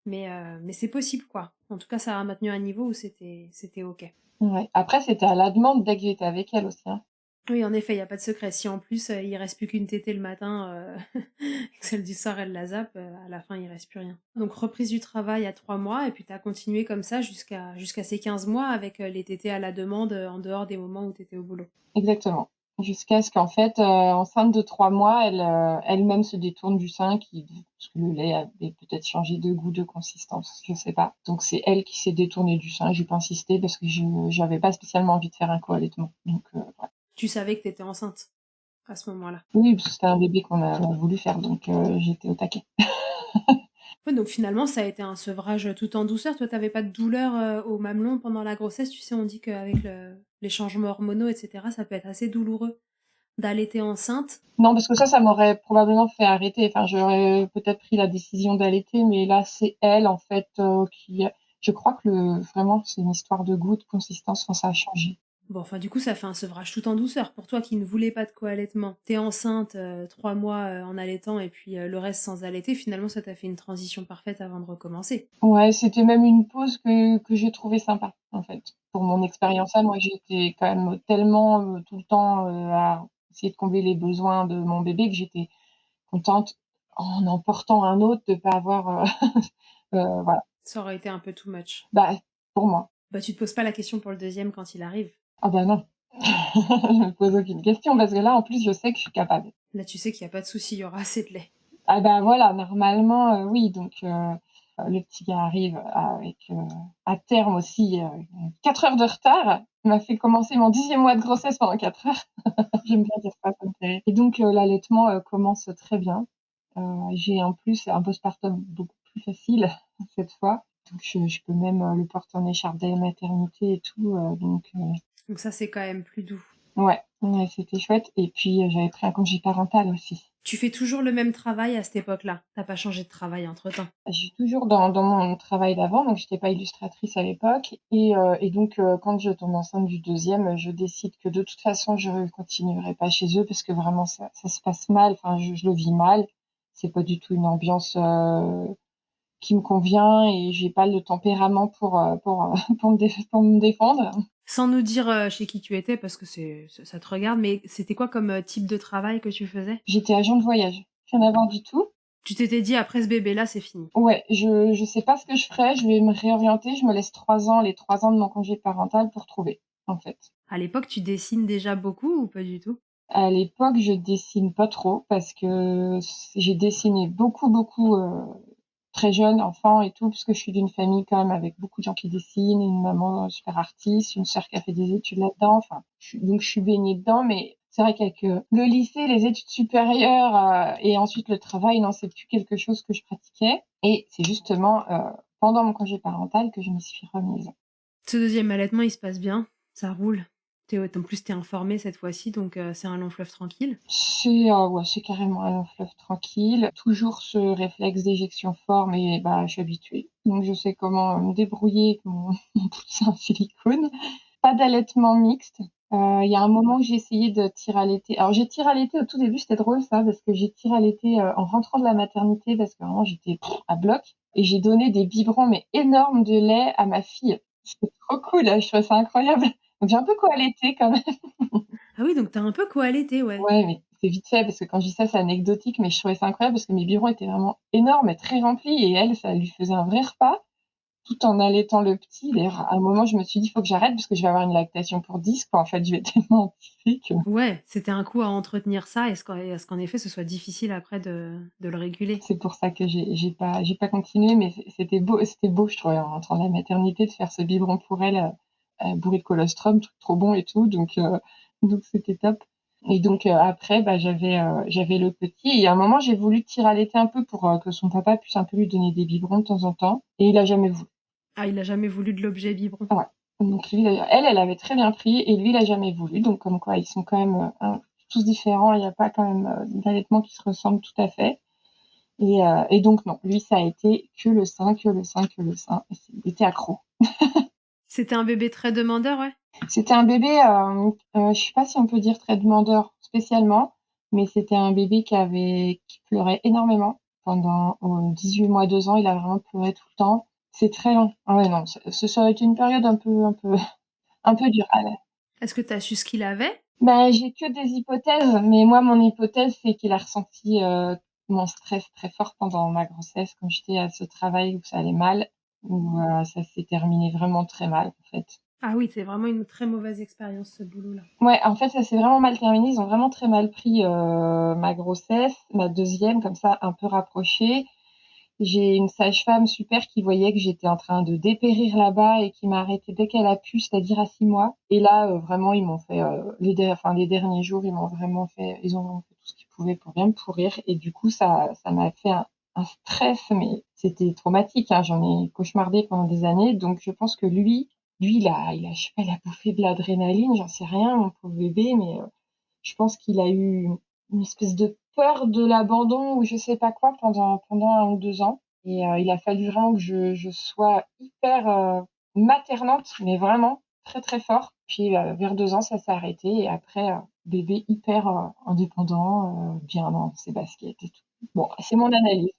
mais c'est possible, quoi. En tout cas, ça a maintenu un niveau où c'était OK. Ouais. Après, c'était à la demande dès que j'étais avec elle aussi, hein. Oui, en effet, il y a pas de secret. Si en plus, il reste plus qu'une tétée le matin, et que celle du soir, elle la zappe, à la fin, il reste plus rien. Donc reprise du travail à 3 mois et puis tu as continué comme ça jusqu'à ces 15 mois avec, les tétés à la demande, en dehors des moments où tu étais au boulot? Exactement. Jusqu'à ce qu'en fait, enceinte de 3 mois, elle-même se détourne du sein parce que le lait avait peut-être changé de goût, de consistance, je sais pas. Donc c'est elle qui s'est détournée du sein. J'ai pas insisté parce que j'avais pas spécialement envie de faire un co-allaitement. Donc voilà. Tu savais que tu étais enceinte à ce moment-là? Oui, parce que c'était un bébé qu'on a voulu faire, donc j'étais au taquet. Ouais, donc finalement, ça a été un sevrage, tout en douceur. Toi, tu avais pas de douleur, au mamelon pendant la grossesse? Tu sais, on dit qu'avec les changements hormonaux et cetera, ça peut être assez douloureux d'allaiter enceinte. Non, parce que ça m'aurait probablement fait arrêter. Enfin, j'aurais peut-être pris la décision d'allaiter, mais là, c'est elle, en fait, qui. Je crois que vraiment, c'est une histoire de goût, de consistance. Enfin, ça a changé. Bon, enfin, du coup, ça fait un sevrage tout en douceur. Pour toi qui ne voulais pas de co-allaitement, tu enceinte, 3 mois, en allaitant et puis, le reste sans allaiter, finalement, ça t'a fait une transition parfaite avant de recommencer. Ouais, c'était même une pause que j'ai trouvée sympa, en fait. Pour mon expérience moi, j'étais quand même tellement, tout le temps, à essayer de combler les besoins de mon bébé que j'étais contente, en portant un autre, de pas avoir, voilà. Ça aurait été un peu too much. Bah, pour moi. Bah, tu te poses pas la question pour le deuxième quand il arrive. Ah bah non. Je me pose aucune question parce que là, en plus, je sais que je suis capable. Là, tu sais qu'il y a pas de souci, il y aura assez de lait. Ah bah voilà, normalement, oui, donc le petit gars arrive avec, à terme aussi, 4 heures de retard. Il m'a fait commencer mon 10e mois de grossesse pendant 4 heures. J'aime bien dire ça me fait rire et donc l'allaitement, commence très bien. J'ai en plus un postpartum beaucoup plus facile cette fois, donc je peux même, le porter en écharpe de maternité et tout, donc Donc ça, c'est quand même plus doux. ouais, ouais, c'était chouette et puis, j'avais pris un congé parental aussi. Tu fais toujours le même travail à cette époque-là? Tu pas changé de travail entre-temps? Je suis toujours dans mon travail d'avant, donc j'étais pas illustratrice à l'époque et donc quand je tombe enceinte du deuxième, je décide que de toute façon je continuerai pas chez eux parce que vraiment ça se passe mal, enfin je le vis mal. C'est pas du tout une ambiance, qui me convient et j'ai pas le tempérament pour pour me défendre. Sans nous dire, chez qui tu étais parce que ça te regarde, mais c'était quoi comme, type de travail que tu faisais? J'étais agent de voyage, rien à voir du tout. Tu t'étais dit: «Après ce bébé-là, c'est fini». Ouais, je sais pas ce que je ferai, je vais me réorienter, je me laisse 3 ans, les 3 ans de mon congé parental pour trouver. en fait. À l'époque, tu dessines déjà beaucoup ou pas du tout? À l'époque, je dessine pas trop parce que j'ai dessiné beaucoup, très jeune, enfant et tout, parce que je suis d'une famille quand même avec beaucoup de gens qui dessinent, une maman super artiste, une sœur qui a fait des études là-dedans, enfin, je suis baignée dedans, mais c'est vrai qu'avec, le lycée, les études supérieures, et ensuite le travail, non, c'est plus quelque chose que je pratiquais et c'est justement, pendant mon congé parental que je m'y suis remise. Ce deuxième allaitement, il se passe bien, ça roule. En plus, t'es informée cette fois-ci, donc c'est un long fleuve tranquille. Ouais, c'est carrément un long fleuve tranquille. Toujours ce réflexe d'éjection fort, mais bah, je suis habituée. Donc je sais comment me débrouiller avec mon mon poussin en silicone. Pas d'allaitement mixte. Il y a un moment où j'ai essayé de tir-allaiter. Alors j'ai tir-allaité au tout début, c'était drôle ça, parce que j'ai tir-allaité, en rentrant de la maternité parce que vraiment j'étais à bloc et j'ai donné des biberons, mais énormes de lait à ma fille. C'était trop cool, je trouvais ça incroyable. Donc j'ai un peu co-allaité quand même. Ah oui, donc t'as un peu co-allaité, ouais. Ouais, mais c'est vite fait parce que quand je dis ça, c'est anecdotique, mais je trouvais ça incroyable parce que mes biberons étaient vraiment énormes et très remplis et elle, ça lui faisait un vrai repas tout en allaitant le petit. D'ailleurs, à un moment, je me suis dit: «Il faut que j'arrête parce que je vais avoir une lactation pour 10, quoi». En fait, je vais tellement en pisser que Ouais, c'était un coup à entretenir ça et à ce qu'en effet, ce soit difficile après de le réguler. c'est pour ça que j'ai pas continué, mais c'était beau, je trouvais, en rentrant de la maternité, de faire ce biberon pour elle, bourré de colostrum, truc trop bon et tout, donc c'était top. Et donc après, bah, j'avais le petit et à un moment, j'ai voulu tir-allaiter un peu pour, que son papa puisse un peu lui donner des biberons de temps en temps et il a jamais voulu. Ah, il a jamais voulu de l'objet biberon. Ah ouais. Donc lui, elle avait très bien pris et lui, il a jamais voulu. Donc comme quoi, ils sont quand même, tous différents. Il y a pas quand même, d'allaitement qui se ressemblent tout à fait. Et donc non, lui, ça a été que le sein, que le sein, que le sein. Et il était accro. C'était un bébé très demandeur, ouais? C'était un bébé, je sais pas si on peut dire très demandeur spécialement, mais c'était un bébé qui pleurait énormément pendant 18 mois, 2 ans. Il a vraiment pleuré tout le temps. C'est très long. Ah ouais, non, ça a été une période un peu dure. Ah, Est-ce que t'as su ce qu'il avait? bah, j'ai que des hypothèses, mais moi, mon hypothèse, c'est qu'il a ressenti mon stress très fort pendant ma grossesse, quand j'étais à ce travail où ça allait mal, où ça s'est terminé vraiment très mal, en fait. Ah oui, c'est vraiment une très mauvaise expérience, ce boulot-là. Ouais, en fait, ça s'est vraiment mal terminé. Ils ont vraiment très mal pris ma grossesse, ma deuxième, comme ça, un peu rapprochée. J'ai une sage-femme super qui voyait que j'étais en train de dépérir là-bas et qui m'a arrêtée dès qu'elle a pu, c'est-à-dire à 6 mois. Et là, vraiment, ils m'ont fait, les derniers jours, ils ont vraiment fait tout ce qu'ils pouvaient pour bien me pourrir. Et du coup, ça m'a fait un stress, mais c'était traumatique, hein. J'en ai cauchemardé pendant des années. Donc, je pense que lui, je sais pas, il a bouffé de l'adrénaline, j'en sais rien, mon pauvre bébé, mais je pense qu'il a eu une espèce de peur de l'abandon ou je sais pas quoi pendant 1 ou 2 ans et il a fallu vraiment que je sois hyper, maternante, mais vraiment très, très fort. Puis, vers 2 ans, ça s'est arrêté et après, bébé hyper, indépendant, bien dans ses baskets et tout. Bon, c'est mon analyse,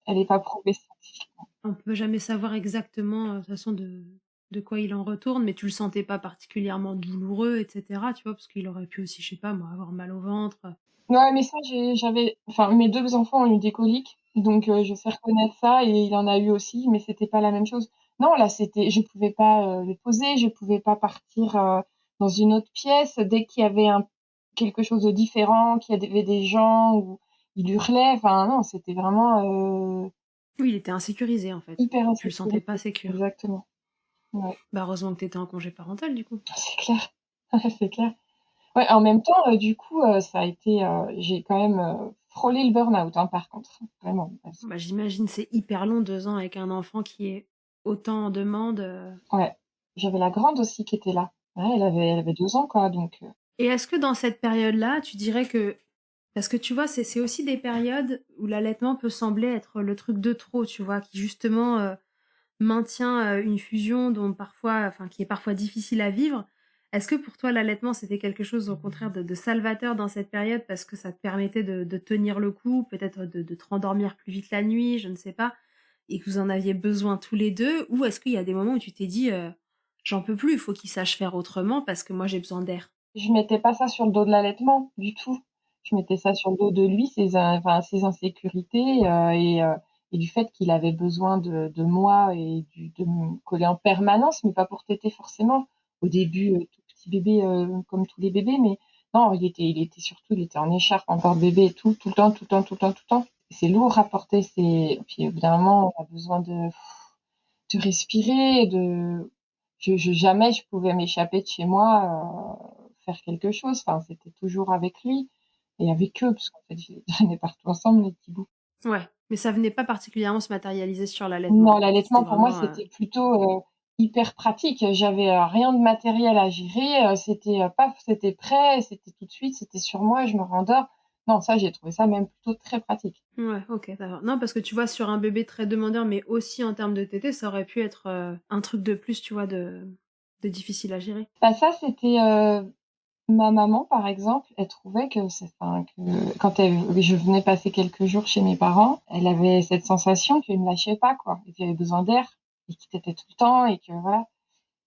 elle est pas prouvée scientifiquement. On peut jamais savoir exactement, de toute façon de quoi il en retourne, mais tu le sentais pas particulièrement douloureux et cetera, tu vois? Parce qu'il aurait pu aussi, je sais pas moi, avoir mal au ventre. Ouais, mais ça, enfin, mes 2 enfants ont eu des coliques, donc je sais reconnaître ça et il en a eu aussi, mais c'était pas la même chose. Non, là, je pouvais pas, les poser, je pouvais pas partir, dans une autre pièce. Dès qu'il y avait quelque chose de différent, qu'il y avait des gens ou il hurlait, enfin non, c'était vraiment, Oui, il était insécurisé, en fait. hyper Tu le sentais pas insécurité. sécure. Exactement, ouais. Bah, heureusement que tu étais en congé parental, du coup. C'est clair. Ouais, c'est clair. Ouais, en même temps, du coup, ça a été, j'ai quand même, frôlé le burn-out, hein, par contre, vraiment. Bah, j'imagine, c'est hyper long, 2 ans avec un enfant qui est autant en demande. Ouais, j'avais la grande aussi qui était là. Ouais, elle avait 2 ans quoi, donc Et est-ce que dans cette période-là, tu dirais que parce que tu vois, c'est aussi des périodes où l'allaitement peut sembler être le truc de trop, tu vois? Qui justement, maintient, une fusion dont parfois enfin, qui est parfois difficile à vivre. Est-ce que pour toi, l'allaitement, c'était quelque chose au contraire de salvateur dans cette période parce que ça te permettait de tenir le coup, peut-être de te rendormir plus vite la nuit, je ne sais pas, et que vous en aviez besoin tous les 2? Ou est-ce qu'il y a des moments où tu t'es dit, «J'en peux plus, il faut qu'il sache faire autrement parce que moi j'ai besoin d'air»? je mettais pas ça sur le dos de l'allaitement, du tout. Je mettais ça sur le dos de lui, ses insécurités, et du fait qu'il avait besoin de moi et de me coller en permanence, mais pas pour téter forcément. Au début, tout petit bébé comme tous les bébés, mais non, il était en écharpe en porte-bébé, tout le temps, tout le temps, tout le temps, tout le temps. C'est lourd à porter, puis au bout d'un moment, on a besoin de respirer, jamais je pouvais m'échapper de chez moi, faire quelque chose. Enfin, c'était toujours avec lui et avec eux, parce qu'en fait, je les traînais partout ensemble, les petits bouts. Ouais, mais ça venait pas particulièrement se matérialiser sur l'allaitement, Non, en fait. C'était l'allaitement pour moi, vraiment, c'était plutôt hyper pratique. J'avais rien de matériel à gérer. C'était paf, c'était prêt, c'était tout de suite, c'était sur moi, je me rendors. Non, ça, j'ai trouvé ça même plutôt très pratique. ouais, OK, d'accord. Non, parce que tu vois, sur un bébé très demandeur, mais aussi en termes de tétée, ça aurait pu être, un truc de plus, tu vois, de difficile à gérer. Bah ça, c'était ma maman, par exemple, elle trouvait enfin, que quand je venais passer quelques jours chez mes parents, elle avait cette sensation qu'il me lâchait pas, quoi, et qu'il avait besoin d'air, et qu'il tétait tout le temps, et que voilà.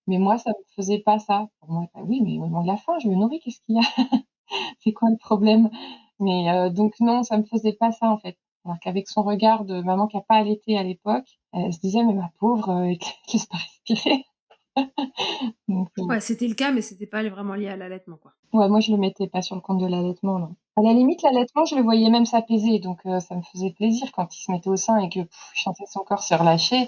Mais moi, ça me faisait pas ça. Pour moi, bah oui, mais maman, il a faim, je me nourris, qu'est-ce qu'il y a? C'est quoi le problème? Mais donc non, ça me faisait pas ça, en fait. Alors qu'avec son regard de maman qui a pas allaité à l'époque, elle se disait: «Mais ma pauvre, laisse pas respirer». Donc Ouais, c'était le cas, mais c'était pas vraiment lié à l'allaitement, quoi. ouais, moi, je le mettais pas sur le compte de l'allaitement, non. À la limite, l'allaitement, je le voyais même s'apaiser, donc ça me faisait plaisir quand il se mettait au sein et que je sentais son corps se relâcher.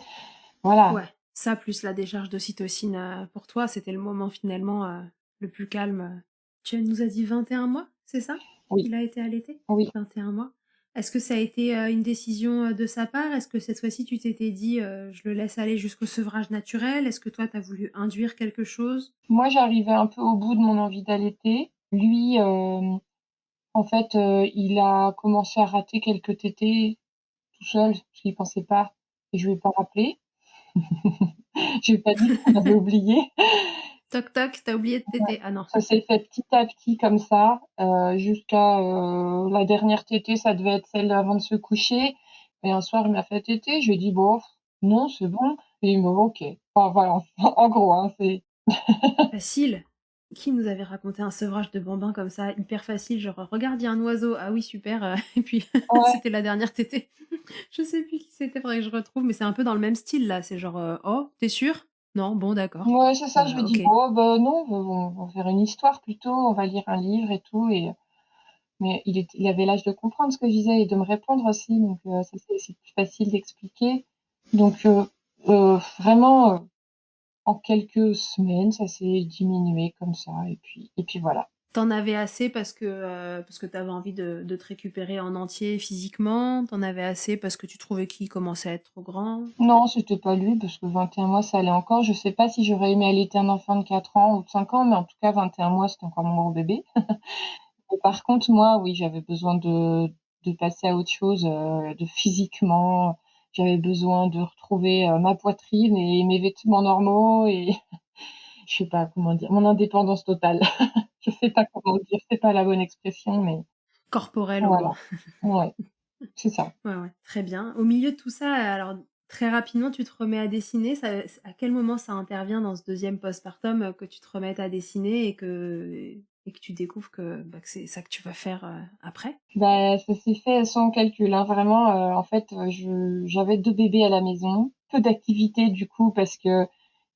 Voilà. Ouais, ça plus la décharge d'ocytocine, pour toi, c'était le moment finalement, le plus calme. Tu nous as dit 21 mois, c'est ça? Oui, Il a été allaité? oui. 21 mois. Est-ce que ça a été, une décision, de sa part? Est-ce que cette fois-ci tu t'étais dit, «Je le laisse aller jusqu'au sevrage naturel»? Est-ce que toi tu as voulu induire quelque chose? Moi, j'arrivais un peu au bout de mon envie d'allaiter. Lui, en fait, il a commencé à rater quelques tétés tout seul, parce qu'il pensait pas et je lui ai pas rappelé. Je lui ai pas dit qu'on avait oublié. Toc toc, tu as oublié de téter. Ah non. Ça s'est fait petit à petit comme ça, jusqu'à, la dernière tétée, ça devait être celle avant de se coucher et un soir, il m'a fait téter, je lui ai dit: «Bon, non, c'est bon» et il m'a dit: «OK». Enfin voilà, en gros, hein, c'est Facile. Qui nous avait raconté un sevrage de bambin comme ça, hyper facile, genre: «Regarde, il y a un oiseau. Ah oui, super», et puis ouais, c'était la dernière tétée. Je sais plus qui c'était, faudrait que je retrouve, mais c'est un peu dans le même style là, c'est genre, «Oh, tu sûr? Non? Bon d'accord. ouais, c'est ça, je lui ai dit: OK». «Bon, bah, non, on va faire une histoire plutôt, on va lire un livre et tout» et mais il avait l'âge de comprendre ce que je disais et de me répondre aussi, donc ça, c'est plus facile d'expliquer. Donc vraiment, en quelques semaines, ça s'est diminué comme ça et puis voilà. Tu avais assez parce que tu avais envie de te récupérer en entier physiquement? Tu avais assez parce que tu trouvais qu'il commençait à être trop grand? Non, c'était pas lui parce que 21 mois, ça allait encore. Je sais pas si j'aurais aimé allaiter un enfant de 4 ans ou de 5 ans, mais en tout cas 21 mois, c'était encore mon gros bébé. Et par contre, moi, oui, j'avais besoin de passer à autre chose, de physiquement. J'avais besoin de retrouver, ma poitrine et mes vêtements normaux et je sais pas comment dire, mon indépendance totale. Je sais pas comment dire, c'est pas la bonne expression, mais Corporel au voilà. moins. Ouais, c'est ça. Ouais, ouais, très bien. Au milieu de tout ça, alors très rapidement, tu te remets à dessiner. À quel moment ça intervient dans ce deuxième postpartum que tu te remettes à dessiner et que tu découvres que c'est ça que tu vas faire après? Bah, ça s'est fait sans calcul, hein, vraiment, en fait, j'avais 2 bébés à la maison, peu d'activités du coup parce que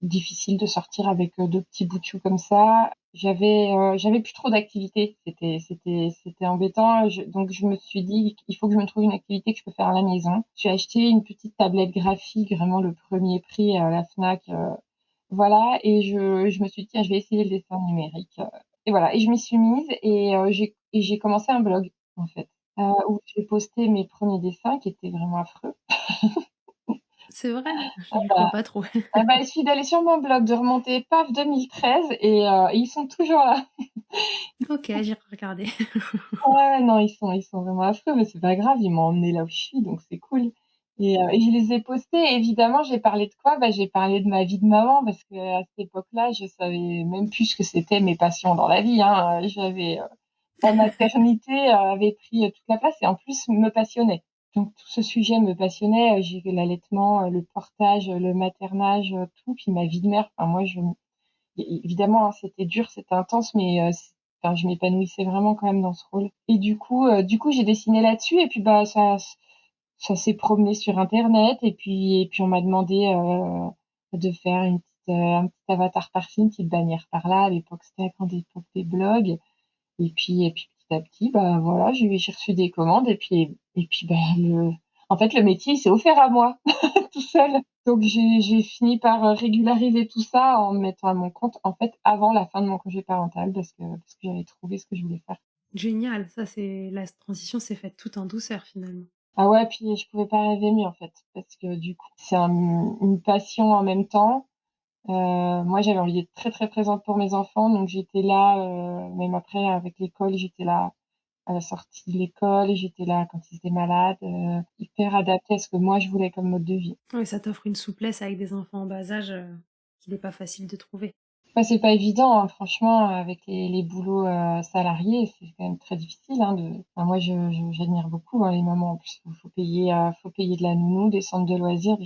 difficile de sortir avec, 2 petits bouts de chou comme ça. J'avais plus trop d'activités, c'était embêtant, donc je me suis dit: «Il faut que je me trouve une activité que je peux faire à la maison». J'ai acheté une petite tablette graphique, vraiment le premier prix à la Fnac, voilà et je me suis dit: «Tiens, je vais essayer le dessin numérique», et voilà et je m'y suis mise et j'ai commencé un blog, en fait, où j'ai posté mes premiers dessins qui étaient vraiment affreux. C'est vrai? Je lui crois Bah, pas trop. il suffit d'aller sur mon blog, de remonter paf 2013 et ils sont toujours là. OK, j'irai regarder. Ouais, non, ils sont vraiment affreux, mais c'est pas grave, ils m'ont emmenée là où je suis, donc c'est cool et je les ai postés. Évidemment, j'ai parlé de quoi? Bah, j'ai parlé de ma vie de maman parce qu'à cette époque-là, je savais même plus ce que c'était mes passions dans la vie, hein, la maternité, avait pris, toute la place et en plus me passionnait. Donc tout ce sujet me passionnait, j'ai fait l'allaitement, le portage, le maternage, tout, puis ma vie de mère. Enfin moi je évidemment, hein, c'était dur, c'était intense, mais enfin je m'épanouissais vraiment quand même dans ce rôle et du coup j'ai dessiné là-dessus et puis, bah, ça s'est promené sur internet et puis on m'a demandé, de faire une petite un petit avatar par-ci, une petite bannière par-là. À l'époque, c'était la grande époque des blogs. Et puis petit à petit, bah voilà, j'ai reçu des commandes et puis bah en fait le métier il s'est offert à moi tout seul. Donc j'ai fini par régulariser tout ça en me mettant à mon compte en fait avant la fin de mon congé parental parce que j'avais trouvé ce que je voulais faire. Génial, ça c'est la transition s'est faite tout en douceur finalement. Ah ouais, puis je pouvais pas rêver mieux en fait parce que du coup c'est une passion en même temps. Moi j'avais envie d'être très très présente pour mes enfants donc j'étais là même après avec l'école j'étais là à la sortie de l'école, j'étais là quand ils étaient malades, hyper adaptée à ce que moi je voulais comme mode de vie. Oui, ça t'offre une souplesse avec des enfants en bas âge, qu'il est pas facile de trouver. Bah, c'est pas évident, hein, franchement, avec les boulots salariés, c'est quand même très difficile. Hein, enfin, moi, j'admire beaucoup hein, les mamans. En plus, faut payer de la nounou, des centres de loisirs,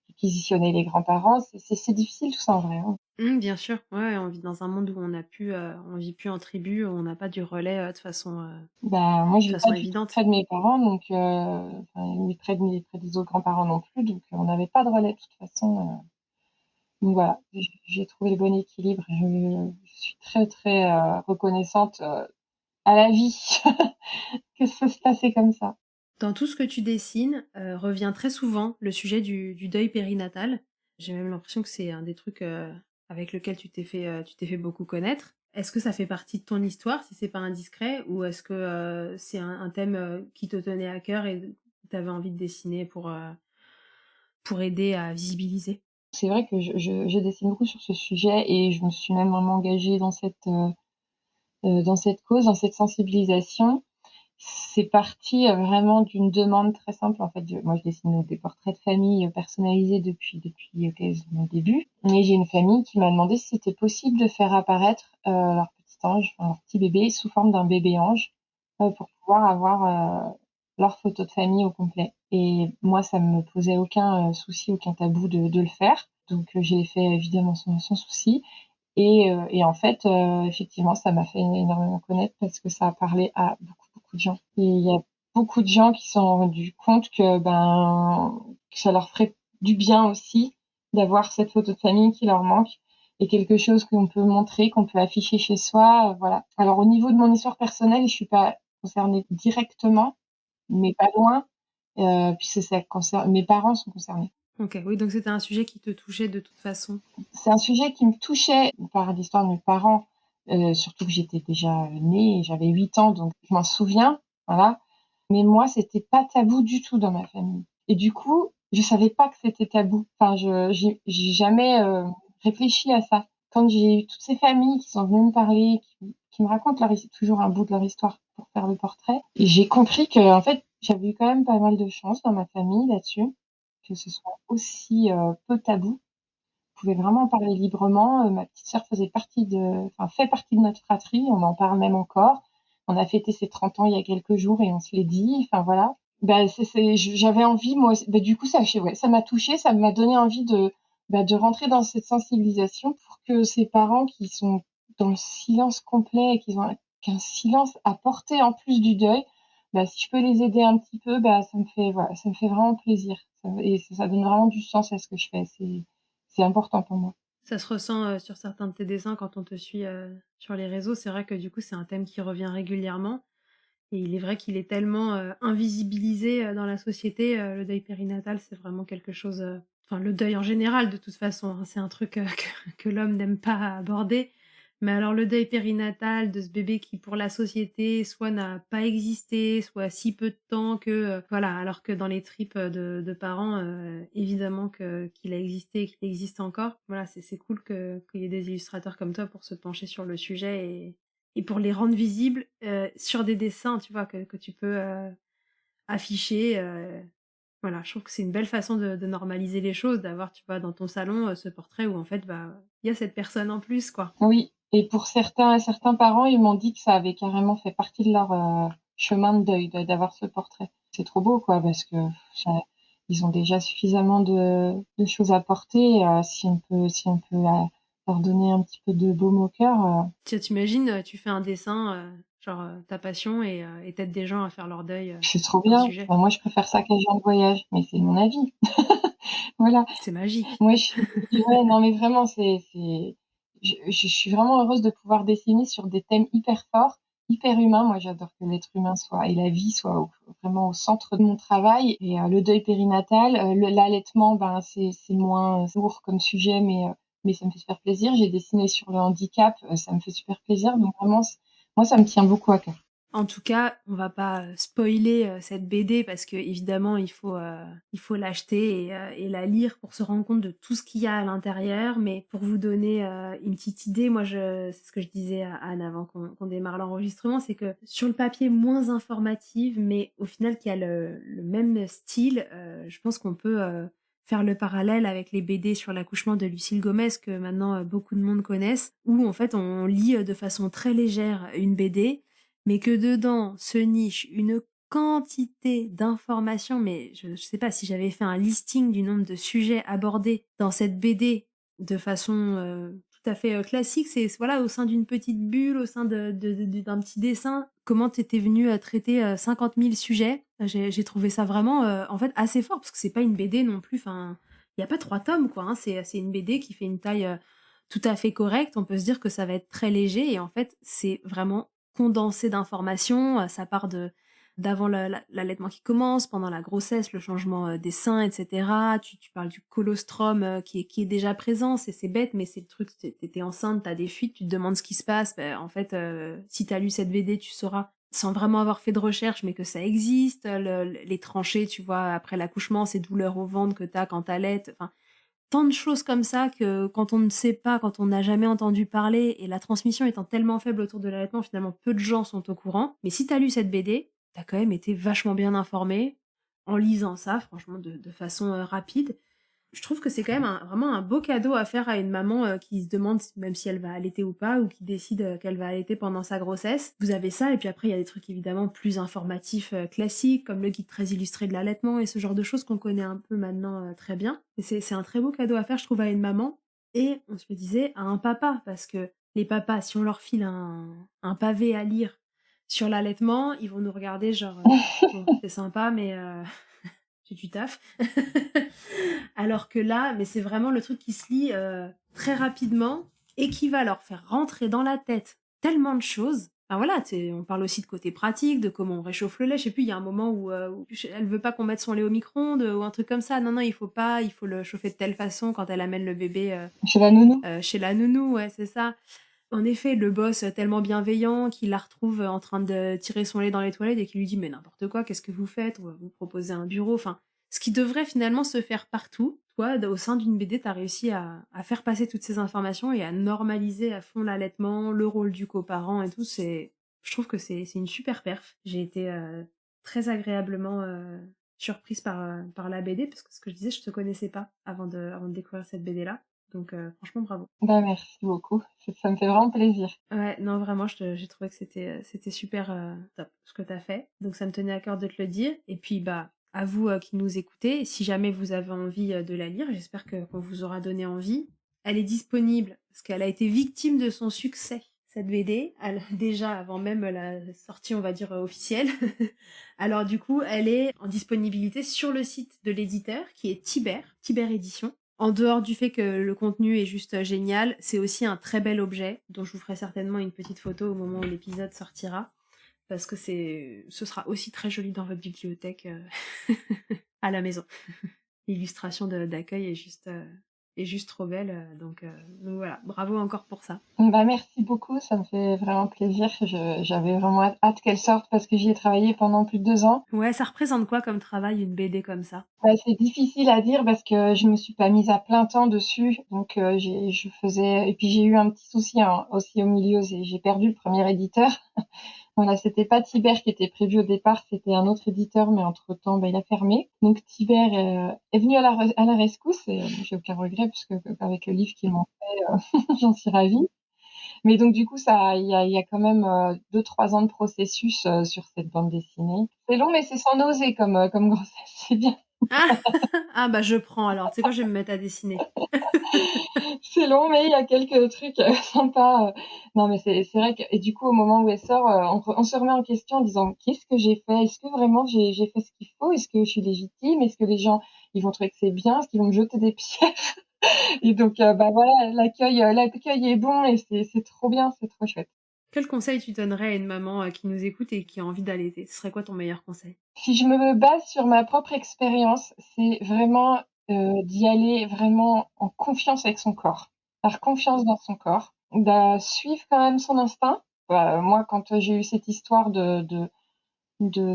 réquisitionner les grands-parents. C'est difficile tout ça en vrai. Hein. Bien sûr, ouais, on vit dans un monde où on vit plus en tribu, où on n'a pas du relais, Bah, moi, je de vis pas façon du tout évidente. près de mes parents, donc enfin, ni près des autres grands-parents non plus, donc on n'avait pas de relais de toute façon. Donc voilà, j'ai trouvé le bon équilibre. Je suis très très reconnaissante à la vie que ça se passait comme ça. Dans tout ce que tu dessines, revient très souvent le sujet du deuil périnatal. J'ai même l'impression que c'est un des trucs, avec lequel tu t'es fait beaucoup connaître. Est-ce que ça fait partie de ton histoire, si c'est pas indiscret? Ou est-ce que, c'est un thème, qui te tenait à cœur et tu avais envie de dessiner pour aider à visibiliser? C'est vrai que je dessine beaucoup sur ce sujet et je me suis même vraiment engagée dans cette cause, dans cette sensibilisation. C'est parti vraiment d'une demande très simple. En fait, moi, je dessine des portraits de famille personnalisés depuis quasiment le début. Et j'ai une famille qui m'a demandé si c'était possible de faire apparaître leur petit ange, enfin, leur petit bébé, sous forme d'un bébé ange, pour pouvoir avoir leur photo de famille au complet. Et moi, ça me posait aucun souci, aucun tabou de le faire. Donc, je l'ai fait évidemment sans souci. Et en fait, effectivement, ça m'a fait énormément connaître parce que ça a parlé à beaucoup de gens. Et il y a beaucoup de gens qui se sont rendus compte que ça leur ferait du bien aussi d'avoir cette photo de famille qui leur manque et quelque chose qu'on peut montrer, qu'on peut afficher chez soi, voilà. Alors au niveau de mon histoire personnelle, je suis pas concernée directement, mais pas loin, puisque ça concerne mes parents sont concernés. OK, oui, donc c'était un sujet qui te touchait de toute façon. C'est un sujet qui me touchait par l'histoire de mes parents, surtout que j'étais déjà née, j'avais 8 ans, donc je m'en souviens, voilà. Mais moi, c'était pas tabou du tout dans ma famille. Et du coup, je savais pas que c'était tabou. Enfin, j'ai jamais réfléchi à ça. Quand j'ai eu toutes ces familles qui sont venues me parler, qui me racontent toujours un bout de leur histoire pour faire le portrait, et j'ai compris que en fait, j'avais eu quand même pas mal de chance dans ma famille là-dessus, que ce soit aussi peu tabou pouvait vraiment en parler librement. Ma petite sœur fait partie de notre fratrie, on en parle même encore. On a fêté ses 30 ans il y a quelques jours et on se l'est dit. Enfin voilà. J'avais envie, moi, du coup, ouais, ça m'a touchée, ça m'a donné envie de rentrer dans cette sensibilisation pour que ces parents qui sont dans le silence complet et qui ont qu'un silence à porter en plus du deuil, si je peux les aider un petit peu, voilà, ça me fait vraiment plaisir. Et ça donne vraiment du sens à ce que je fais. C'est important pour moi. Ça se ressent, sur certains de tes dessins quand on te suit, sur les réseaux. C'est vrai que du coup, c'est un thème qui revient régulièrement et il est vrai qu'il est tellement, invisibilisé, dans la société, le deuil périnatal, c'est vraiment quelque chose, enfin le deuil en général de toute façon, hein, c'est un truc, que l'homme n'aime pas aborder. Mais alors le deuil périnatal de ce bébé qui pour la société soit n'a pas existé, soit si peu de temps que, voilà, alors que dans les tripes, de parents, évidemment que qu'il a existé et qu'il existe encore. Voilà, c'est cool qu'il y ait des illustrateurs comme toi pour se pencher sur le sujet et pour les rendre visibles, sur des dessins, tu vois? Que tu peux, afficher, voilà, je trouve que c'est une belle façon de normaliser les choses, d'avoir, tu vois, dans ton salon, ce portrait où en fait, bah, il y a cette personne en plus, quoi. Oui, et pour certains parents, ils m'ont dit que ça avait carrément fait partie de leur chemin de deuil, d'avoir ce portrait. C'est trop beau, quoi, parce que ça, ils ont déjà suffisamment de choses à porter. Si on peut leur donner un petit peu de baume au cœur. Tu imagines, tu fais un dessin, genre, ta passion et tu des gens à faire leur deuil, C'est trop d'un bien. sujet. Enfin, moi, je préfère ça qu'un genre de voyage, mais c'est mon avis. Voilà. C'est magique. Moi, je suis ouais, non, mais vraiment, c'est je suis vraiment heureuse de pouvoir dessiner sur des thèmes hyper forts, hyper humains. Moi, j'adore que l'être humain soit et la vie soit vraiment au centre de mon travail et le deuil périnatal, l'allaitement, ben, c'est moins lourd comme sujet, mais ça me fait super plaisir. J'ai dessiné sur le handicap, ça me fait super plaisir. Donc vraiment, moi, ça me tient beaucoup à cœur. En tout cas, on va pas, spoiler, cette BD parce qu'évidemment il faut l'acheter et la lire pour se rendre compte de tout ce qu'il y a à l'intérieur. Mais pour vous donner, une petite idée, moi c'est ce que je disais à Anne avant qu'on démarre l'enregistrement, c'est que sur le papier moins informative, mais au final qui a le même style, je pense qu'on peut, faire le parallèle avec les BD sur l'accouchement de Lucille Gomez que maintenant, beaucoup de monde connaissent, où en fait on lit, de façon très légère une BD mais que dedans se niche une quantité d'informations, mais je sais pas si j'avais fait un listing du nombre de sujets abordés dans cette BD de façon, tout à fait, classique. C'est voilà, au sein d'une petite bulle, au sein d'un petit dessin, comment tu étais venue, traiter, 50 000 sujets. J'ai trouvé ça vraiment, en fait, assez fort parce que c'est pas une BD non plus, enfin, il y a pas 3 tomes, quoi, hein. C'est une BD qui fait une taille, tout à fait correcte. On peut se dire que ça va être très léger et en fait, c'est vraiment condensé d'informations. Ça part de d'avant l'allaitement qui commence, pendant la grossesse, le changement, des seins et cetera. Tu parles du colostrum, qui est déjà présent. C'est bête, mais c'est le truc, tu enceinte, t'as des fuites, tu te demandes ce qui se passe. En fait, si t'as lu cette BD, tu sauras, sans vraiment avoir fait de recherche, mais que ça existe. Les tranchées, tu vois, après l'accouchement, ces douleurs au ventre que t'as quand t'allaites, enfin tant de choses comme ça que quand on ne sait pas, quand on n'a jamais entendu parler et la transmission étant tellement faible autour de l'allaitement, finalement, peu de gens sont au courant. Mais si tu as lu cette BD, tu as quand même été vachement bien informé en lisant ça, franchement, de façon, rapide. Je trouve que c'est quand même vraiment un beau cadeau à faire à une maman qui se demande même si elle va allaiter ou pas, ou qui décide qu'elle va allaiter pendant sa grossesse. Vous avez ça, et puis après, il y a des trucs évidemment plus informatifs classiques, comme le guide très illustré de l'allaitement et ce genre de choses qu'on connaît un peu maintenant très bien. Et c'est un très beau cadeau à faire, je trouve, à une maman. Et on se le disait, à un papa, parce que les papas, si on leur file un pavé à lire sur l'allaitement, ils vont nous regarder genre, bon, c'est sympa, mais c'est du taf. Alors que là, mais c'est vraiment le truc qui se lit très rapidement et qui va leur faire rentrer dans la tête tellement de choses. Enfin voilà, on parle aussi de côté pratique, de comment on réchauffe le lait. Je sais plus, il y a un moment où elle veut pas qu'on mette son lait au micro-ondes ou un truc comme ça. Non, non, il faut pas, il faut le chauffer de telle façon quand elle amène le bébé Chez la nounou? chez la nounou, ouais, c'est ça. En effet, le boss tellement bienveillant qu'il la retrouve en train de tirer son lait dans les toilettes et qui lui dit mais n'importe quoi, qu'est-ce que vous faites? On va vous proposer un bureau. Enfin, ce qui devrait finalement se faire partout. Toi, au sein d'une BD, tu as réussi à faire passer toutes ces informations et à normaliser à fond l'allaitement, le rôle du coparent et tout. Je trouve que c'est une super perf. J'ai été très agréablement surprise par la BD parce que ce que je disais, je te connaissais pas avant de découvrir cette BD-là. Donc franchement, bravo. Bah, merci beaucoup. Ça me fait vraiment plaisir. Ouais, non, vraiment, j'ai trouvé que c'était super top ce que t'as fait. Donc ça me tenait à cœur de te le dire. Et puis bah à vous qui nous écoutez, si jamais vous avez envie de la lire, j'espère qu'on vous aura donné envie. Elle est disponible parce qu'elle a été victime de son succès, cette BD, déjà avant même la sortie, on va dire, officielle. Alors du coup, elle est en disponibilité sur le site de l'éditeur qui est Tiber Édition. En dehors du fait que le contenu est juste génial, c'est aussi un très bel objet dont je vous ferai certainement une petite photo au moment où l'épisode sortira parce que ce sera aussi très joli dans votre bibliothèque à la maison. L'illustration d'accueil est juste trop belle donc voilà, bravo encore pour ça. Bah, merci beaucoup, ça me fait vraiment plaisir. J'avais vraiment hâte qu'elle sorte parce que j'y ai travaillé pendant plus de 2 ans. Ouais, ça représente quoi comme travail une BD comme ça? Bah, c'est difficile à dire parce que je me suis pas mise à plein temps dessus, donc je faisais et puis j'ai eu un petit souci, hein, aussi au milieu, j'ai perdu le premier éditeur. Voilà, c'était pas Tiber qui était prévu au départ, c'était un autre éditeur, mais entre-temps, bah, il a fermé. Donc Tiber est venu à la rescousse et j'ai aucun regret puisque avec le livre qu'ils m'ont fait, j'en suis ravie. Mais donc du coup, il y a quand même 2-3 ans de processus sur cette bande dessinée. C'est long, mais c'est sans nausée comme grossesse, c'est bien. Ah! Ah bah, je prends alors. Tu sais quoi? Je vais me mettre à dessiner. C'est long, mais il y a quelques trucs, sympas, non, mais c'est vrai que et du coup, au moment où elle sort, on se remet en question en disant: «Qu'est-ce que j'ai fait? Est-ce que vraiment j'ai fait ce qu'il faut? Est-ce que je suis légitime? Est-ce que les gens, ils vont trouver que c'est bien? Est-ce qu'ils vont me jeter des pierres?» Et donc bah, voilà, l'accueil est bon et c'est trop bien, c'est trop chouette. Quel conseil tu donnerais à une maman, qui nous écoute et qui a envie d'allaiter? Ce serait quoi ton meilleur conseil? Si je me base sur ma propre expérience, c'est vraiment, d'y aller vraiment en confiance avec son corps. Faire confiance dans son corps, suivre quand même son instinct. Moi, quand, j'ai eu cette histoire de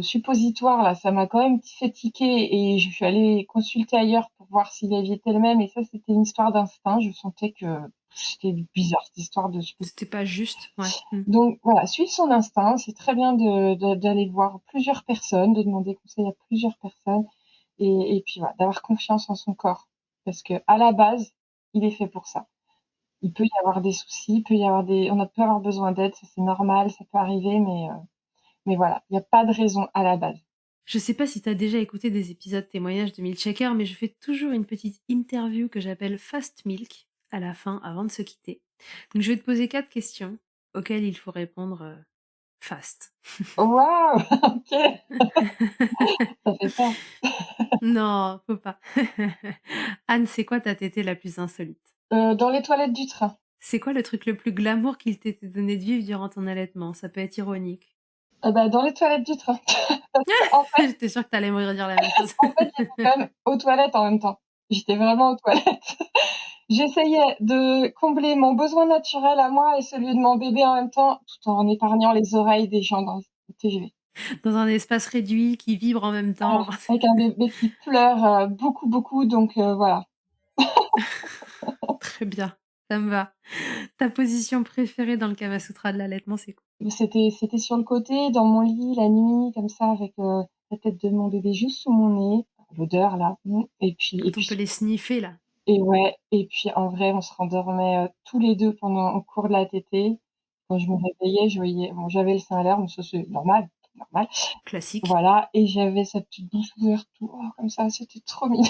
suppositoire là, ça m'a quand même fait tiquer et je suis allée consulter ailleurs pour voir si la vie était le même et ça, c'était une histoire d'instinct. Je sentais que c'était bizarre cette histoire de C'était pas juste? Ouais. Mmh. donc voilà, suivre son instinct, c'est très bien d'aller voir plusieurs personnes, de demander conseil à plusieurs personnes et puis voilà, d'avoir confiance en son corps. Parce que à la base, il est fait pour ça. Il peut y avoir des soucis, il peut y avoir on peut avoir besoin d'aide, ça c'est normal, ça peut arriver, mais voilà, il y a pas de raison à la base. Je sais pas si tu as déjà écouté des épisodes témoignages de Milkshaker, mais je fais toujours une petite interview que j'appelle Fast Milk à la fin, avant de se quitter. Donc je vais te poser 4 questions auxquelles il faut répondre, fast. Waouh! OK, ça fait peur. Non, faut pas. Anne, c'est quoi ta tétée la plus insolite? Dans les toilettes du train. C'est quoi le truc le plus glamour qu'il t'ait été donné de vivre durant ton allaitement? Ça peut être ironique. Bah, dans les toilettes du train. Parce qu'en fait J'étais sûre que t'allais me redire la même chose. en fait, j'étais quand même aux toilettes en même temps. J'étais vraiment aux toilettes. J'essayais de combler mon besoin naturel à moi et celui de mon bébé en même temps, tout en épargnant les oreilles des gens dans le TGV. Dans un espace réduit qui vibre en même Voilà, temps. avec un bébé qui pleure, beaucoup, beaucoup, donc voilà. Très bien, ça me va. Ta position préférée dans le Kama Sutra de l'allaitement, c'est quoi? C'était sur le côté, dans mon lit, la nuit, comme ça, avec, la tête de mon bébé juste sous mon nez, l'odeur là, et Quand on peut puis les sniffer là. et ouais, et puis en vrai, on se rendormait, tous les 2 pendant au cours de la tétée. Quand je me réveillais, je voyais bon, j'avais le sein à l'air, mais ça c'est normal, normal. Classique. Voilà, et j'avais sa petite bouche ouverte, tout, oh, comme ça, c'était trop mignon.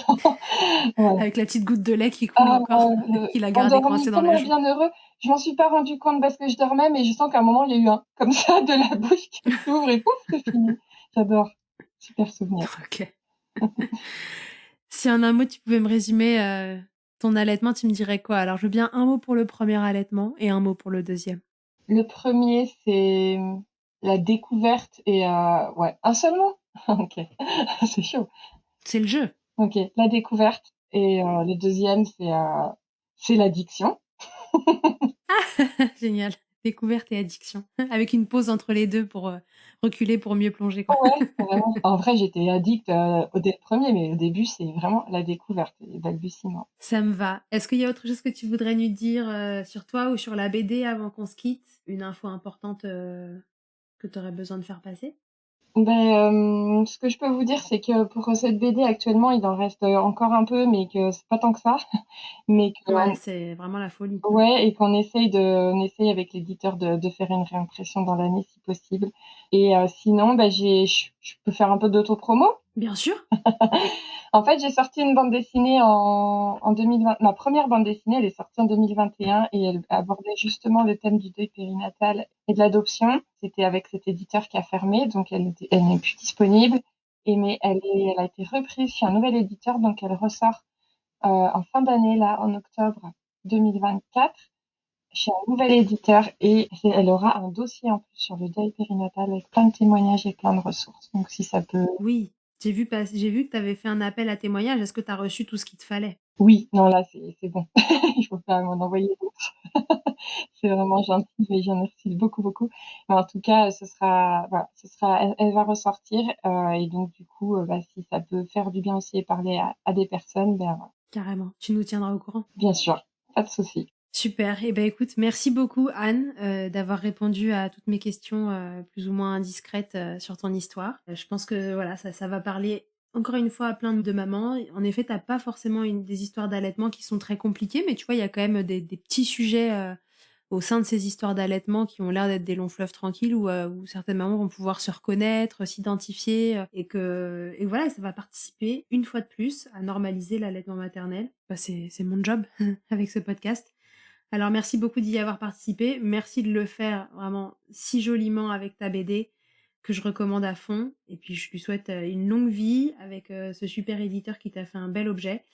Ouais. Avec la petite goutte de lait qui coule Ah, encore, qu'il a gardé endormi coincé dans comme la un joue. bienheureux. Je m'en suis pas rendu compte parce que je dormais, mais je sens qu'à un moment, il y a eu un comme ça de la bouche qui s'ouvre et pouf, c'est fini. J'adore. Super souvenir. OK. Si en un mot, tu pouvais me résumer, ton allaitement, tu me dirais quoi? Alors, je veux bien un mot pour le premier allaitement et un mot pour le deuxième. Le premier, c'est, la découverte et ouais, un seul mot? OK, c'est chaud. C'est le jeu. OK, la découverte et le deuxième, c'est l'addiction. Génial. Découverte et addiction. Avec une pause entre les 2 pour, reculer pour mieux plonger, quoi. Ouais, vraiment. En vrai, j'étais addict, dès le premier, mais au début, c'est vraiment la découverte, les balbutiements. Ça me va. Est-ce qu'il y a autre chose que tu voudrais nous dire, sur toi ou sur la BD avant qu'on se quitte? Une info importante, que tu aurais besoin de faire passer? Ce que je peux vous dire, c'est que pour cette BD, actuellement, il en reste, encore un peu, mais que c'est pas tant que ça. Mais Ouais, qu'on c'est vraiment la folie. Mmh. ouais, et on essaye avec l'éditeur de faire une réimpression dans l'année si possible et sinon, bah, je peux faire un peu d'autopromo? Bien sûr. En fait, j'ai sorti une bande dessinée en 2020. Ma première bande dessinée, elle est sortie en 2021 et elle abordait justement le thème du deuil périnatal et de l'adoption. C'était avec cet éditeur qui a fermé, donc elle n'est plus disponible mais elle a été reprise chez un nouvel éditeur, donc elle ressort, en fin d'année là, en octobre 2024 chez un nouvel éditeur et elle aura un dossier en plus sur le deuil périnatal avec plein de témoignages et plein de ressources. Donc si ça peut Oui, j'ai vu que tu avais fait un appel à témoignages. Est-ce que tu as reçu tout ce qu'il te fallait? oui, non là c'est bon. Il faut pas m'en envoyer d'autres. C'est vraiment gentil, mais j'en ai reçu beaucoup, beaucoup. Mais en tout cas, ce sera voilà, elle va ressortir, et donc du coup, bah, si ça peut faire du bien aussi et parler à des personnes, ben, Carrément. Tu nous tiendras au courant. bien sûr, pas de souci. Super. Et ben, écoute, merci beaucoup Anne, d'avoir répondu à toutes mes questions, plus ou moins indiscrètes, sur ton histoire. Je pense que voilà, ça va parler encore une fois à plein de mamans. En effet, tu pas forcément des histoires d'allaitement qui sont très compliquées, mais tu vois, il y a quand même des petits sujets, au sein de ces histoires d'allaitement qui ont l'air d'être des longs fleuves tranquilles où certaines mamans vont pouvoir se reconnaître, s'identifier et voilà, ça va participer une fois de plus à normaliser l'allaitement maternel. Bah, c'est mon job avec ce podcast. Alors merci beaucoup d'y avoir participé. Merci de le faire vraiment si joliment avec ta BD que je recommande à fond. Et puis je lui souhaite une longue vie avec ce super éditeur qui t'a fait un bel objet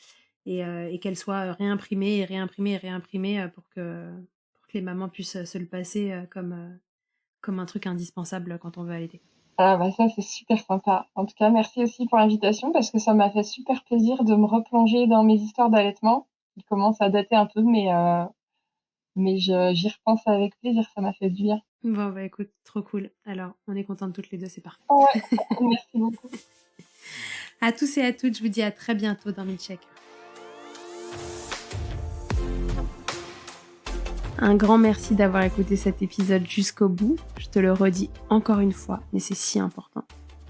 et qu'elle soit réimprimée et réimprimée et réimprimée pour que les mamans puissent se le passer comme un truc indispensable quand on veut allaiter. Ah bah ça, c'est super sympa. En tout cas, merci aussi pour l'invitation parce que ça m'a fait super plaisir de me replonger dans mes histoires d'allaitement qui commencent à dater un peu, mais j'y repense avec plaisir, ça m'a fait du bien. Bon, bah écoute, trop cool. Alors, on est contentes toutes les deux, c'est parfait. Ouais, merci beaucoup. À tous et à toutes, je vous dis à très bientôt dans Milkshake. Un grand merci d'avoir écouté cet épisode jusqu'au bout. Je te le redis encore une fois, mais c'est si important.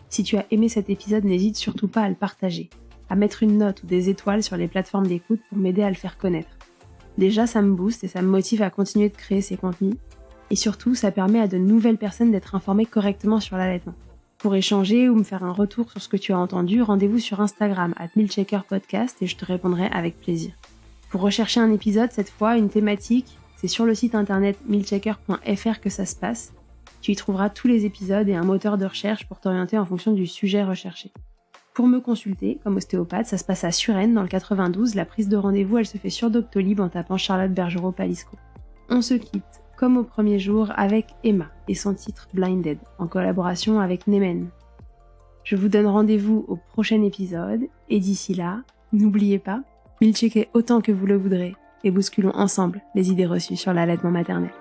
Si tu as aimé cet épisode, n'hésite surtout pas à le partager, à mettre une note ou des étoiles sur les plateformes d'écoute pour m'aider à le faire connaître. Déjà, ça me booste et ça me motive à continuer de créer ces contenus. Et surtout, ça permet à de nouvelles personnes d'être informées correctement sur l'allaitement. Pour échanger ou me faire un retour sur ce que tu as entendu, rendez-vous sur Instagram @milkshakerpodcast et je te répondrai avec plaisir. Pour rechercher un épisode, cette fois, une thématique, c'est sur le site internet milkshaker.fr que ça se passe. Tu y trouveras tous les épisodes et un moteur de recherche pour t'orienter en fonction du sujet recherché. Pour me consulter, comme ostéopathe, ça se passe à Suresnes, dans le 92. La prise de rendez-vous, elle se fait sur Doctolib en tapant Charlotte Bergerot-Palisco. On se quitte, comme au premier jour, avec Emma et son titre Blinded, en collaboration avec Nemen. Je vous donne rendez-vous au prochain épisode, et d'ici là, n'oubliez pas, milkshaker autant que vous le voudrez, et bousculons ensemble les idées reçues sur l'allaitement maternel.